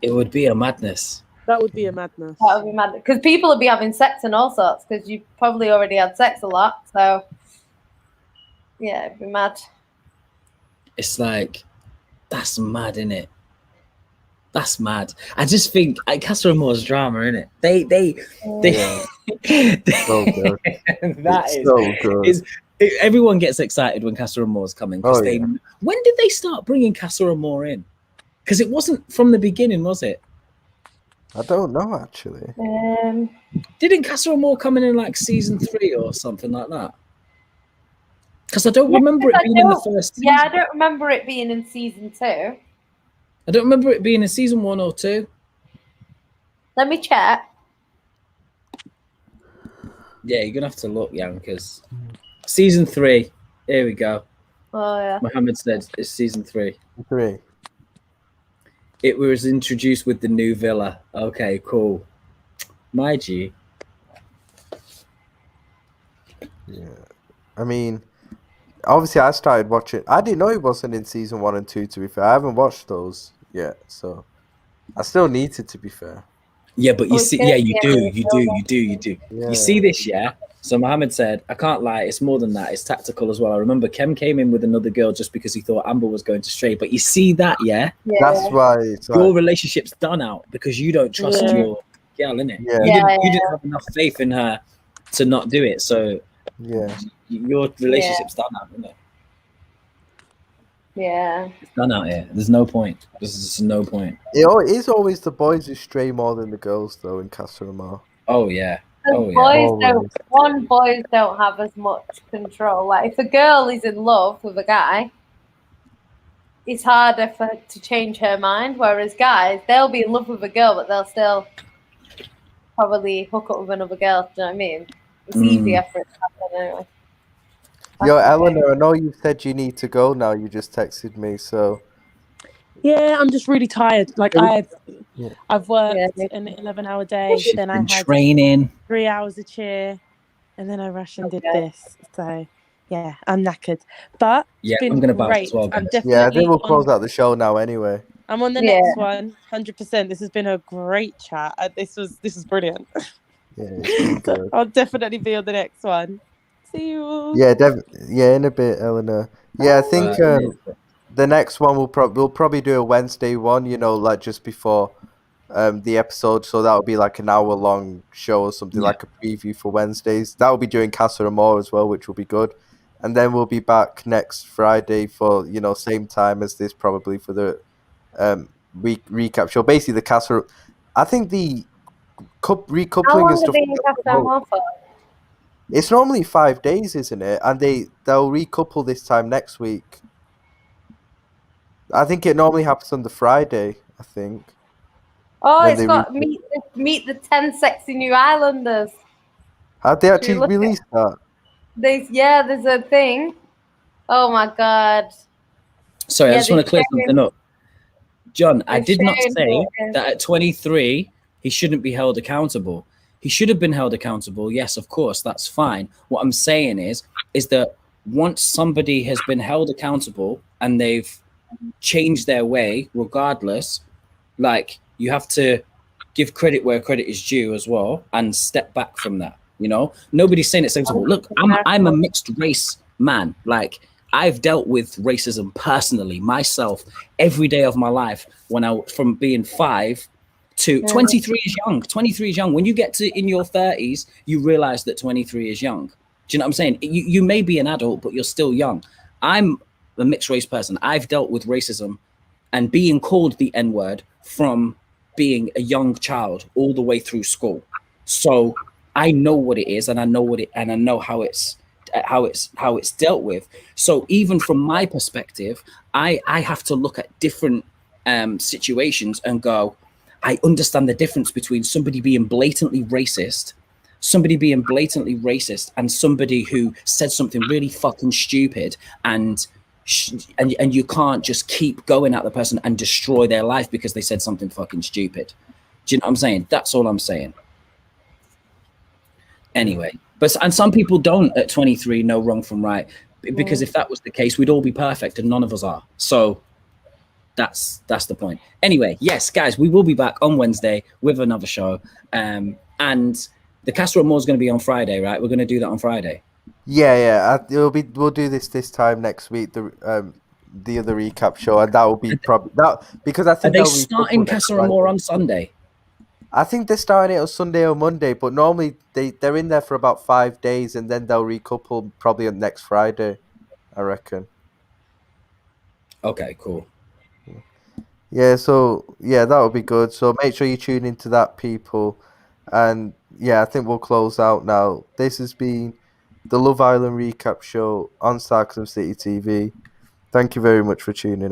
It would be a madness. That would be a madness. That would be mad. Because people would be having sex and all sorts because you probably already had sex a lot. So, yeah, it'd be mad. It's like, that's mad, innit? That's mad. I just think Casa Amor's drama, innit? They So good. That It's is so good. everyone gets excited when Casa Amor's coming because Oh, yeah. When did they start bringing Casa Amor in? Because it wasn't from the beginning, was it? I don't know actually. Didn't Casa Amor come in like season 3 or something like that? Because I don't remember it being in the first season. Yeah, I don't remember it being in season 2. I don't remember it being in season 1 or 2. Let me check. Yeah, you're gonna have to look, Jan, because season 3. Here we go. Oh yeah. Mohammed said it's season 3. 3. It was introduced with the new villa. Okay, cool. My G. Yeah. I mean, obviously I started watching. I didn't know it wasn't in season 1 and 2, to be fair. I haven't watched those yet, so I still need it, to be fair. Yeah, but you see, Okay, yeah, you yeah, do. Yeah. You see this, yeah? So Mohammed said, I can't lie, it's more than that. It's tactical as well. I remember Kem came in with another girl just because he thought Amber was going to stray. But you see that, yeah? That's why it's Your like, relationship's done out because you don't trust Yeah. your girl, innit? Yeah. You didn't have enough faith in her to not do it. So yeah. your relationship's done out, isn't it? Yeah. It's done out here. There's no point. There's just no point. It is always the boys who stray more than the girls, though, in Casa Amor. Oh, yeah. Oh, yeah. Boys don't have as much control. Like if a girl is in love with a guy, it's harder for her to change her mind. Whereas guys, they'll be in love with a girl, but they'll still probably hook up with another girl. Do you know what I mean? It's easier for it to happen anyway. Yo, Eleanor, I know you said you need to go now. You just texted me, so. Yeah, I'm just really tired. Like I've worked Yeah. an 11-hour day. She's Then I been had training. 3 hours of cheer, and then I rushed and did this. So yeah, I'm knackered. But Yeah, it's been I'm gonna bounce great. as well, I'm guys. definitely Yeah, I think we'll close out the show now anyway. I'm on the next one, 100%. This has been a great chat. This was brilliant. Yeah, it's been good. I'll definitely be on the next one. See you. Yeah, in a bit, Eleanor. Yeah, I think the next one we'll probably do a Wednesday one, like just before the episode, so that'll be like an hour long show or something, like a preview for Wednesdays. That'll be doing Casa Amor as well, which will be good. And then we'll be back next Friday for same time as this, probably for the recap show. Basically, the Casa. I think the recoupling How long and stuff. are they in Casa Amor for? It's normally 5 days, isn't it? And they'll recouple this time next week. I think it normally happens on the Friday, I think. Oh, it's got meet the 10 sexy new islanders. How'd they actually release that? There's a thing. Oh my god. Sorry, I just want to clear something up. John, I did not say that at 23 he shouldn't be held accountable. He should have been held accountable. Yes, of course, that's fine. What I'm saying is that once somebody has been held accountable and they've changed their way, regardless, like, you have to give credit where credit is due as well and step back from that. Nobody's saying it's acceptable. Look, I'm a mixed race man. Like, I've dealt with racism personally myself every day of my life. From being 5 to 23 is young. 23 is young. When you get to in your 30s, you realize that 23 is young. Do you know what I'm saying? You may be an adult, but you're still young. I'm a mixed race person. I've dealt with racism and being called the N-word from being a young child all the way through school. So I know what it is, and I know how it's dealt with. So even from my perspective, I have to look at different situations and go, I understand the difference between somebody being blatantly racist and somebody who said something really fucking stupid, and you can't just keep going at the person and destroy their life because they said something fucking stupid. Do you know what I'm saying? That's all I'm saying. Anyway, and some people don't at 23 know wrong from right, because if that was the case, we'd all be perfect, and none of us are. So that's the point. Anyway, yes, guys, we will be back on Wednesday with another show, and the Casa Amor is going to be on Friday, right? We're going to do that on Friday. Yeah. We'll do this time next week. The other recap show, and that will be probably that, because I think are they starting Casa Amor on Sunday? I think they're starting it on Sunday or Monday, but normally they're in there for about 5 days, and then they'll recouple probably on next Friday, I reckon. Okay, cool. Yeah, so that would be good. So make sure you tune into that, people. And yeah, I think we'll close out now. This has been the Love Island recap show on Sarcasm City TV. Thank you very much for tuning in.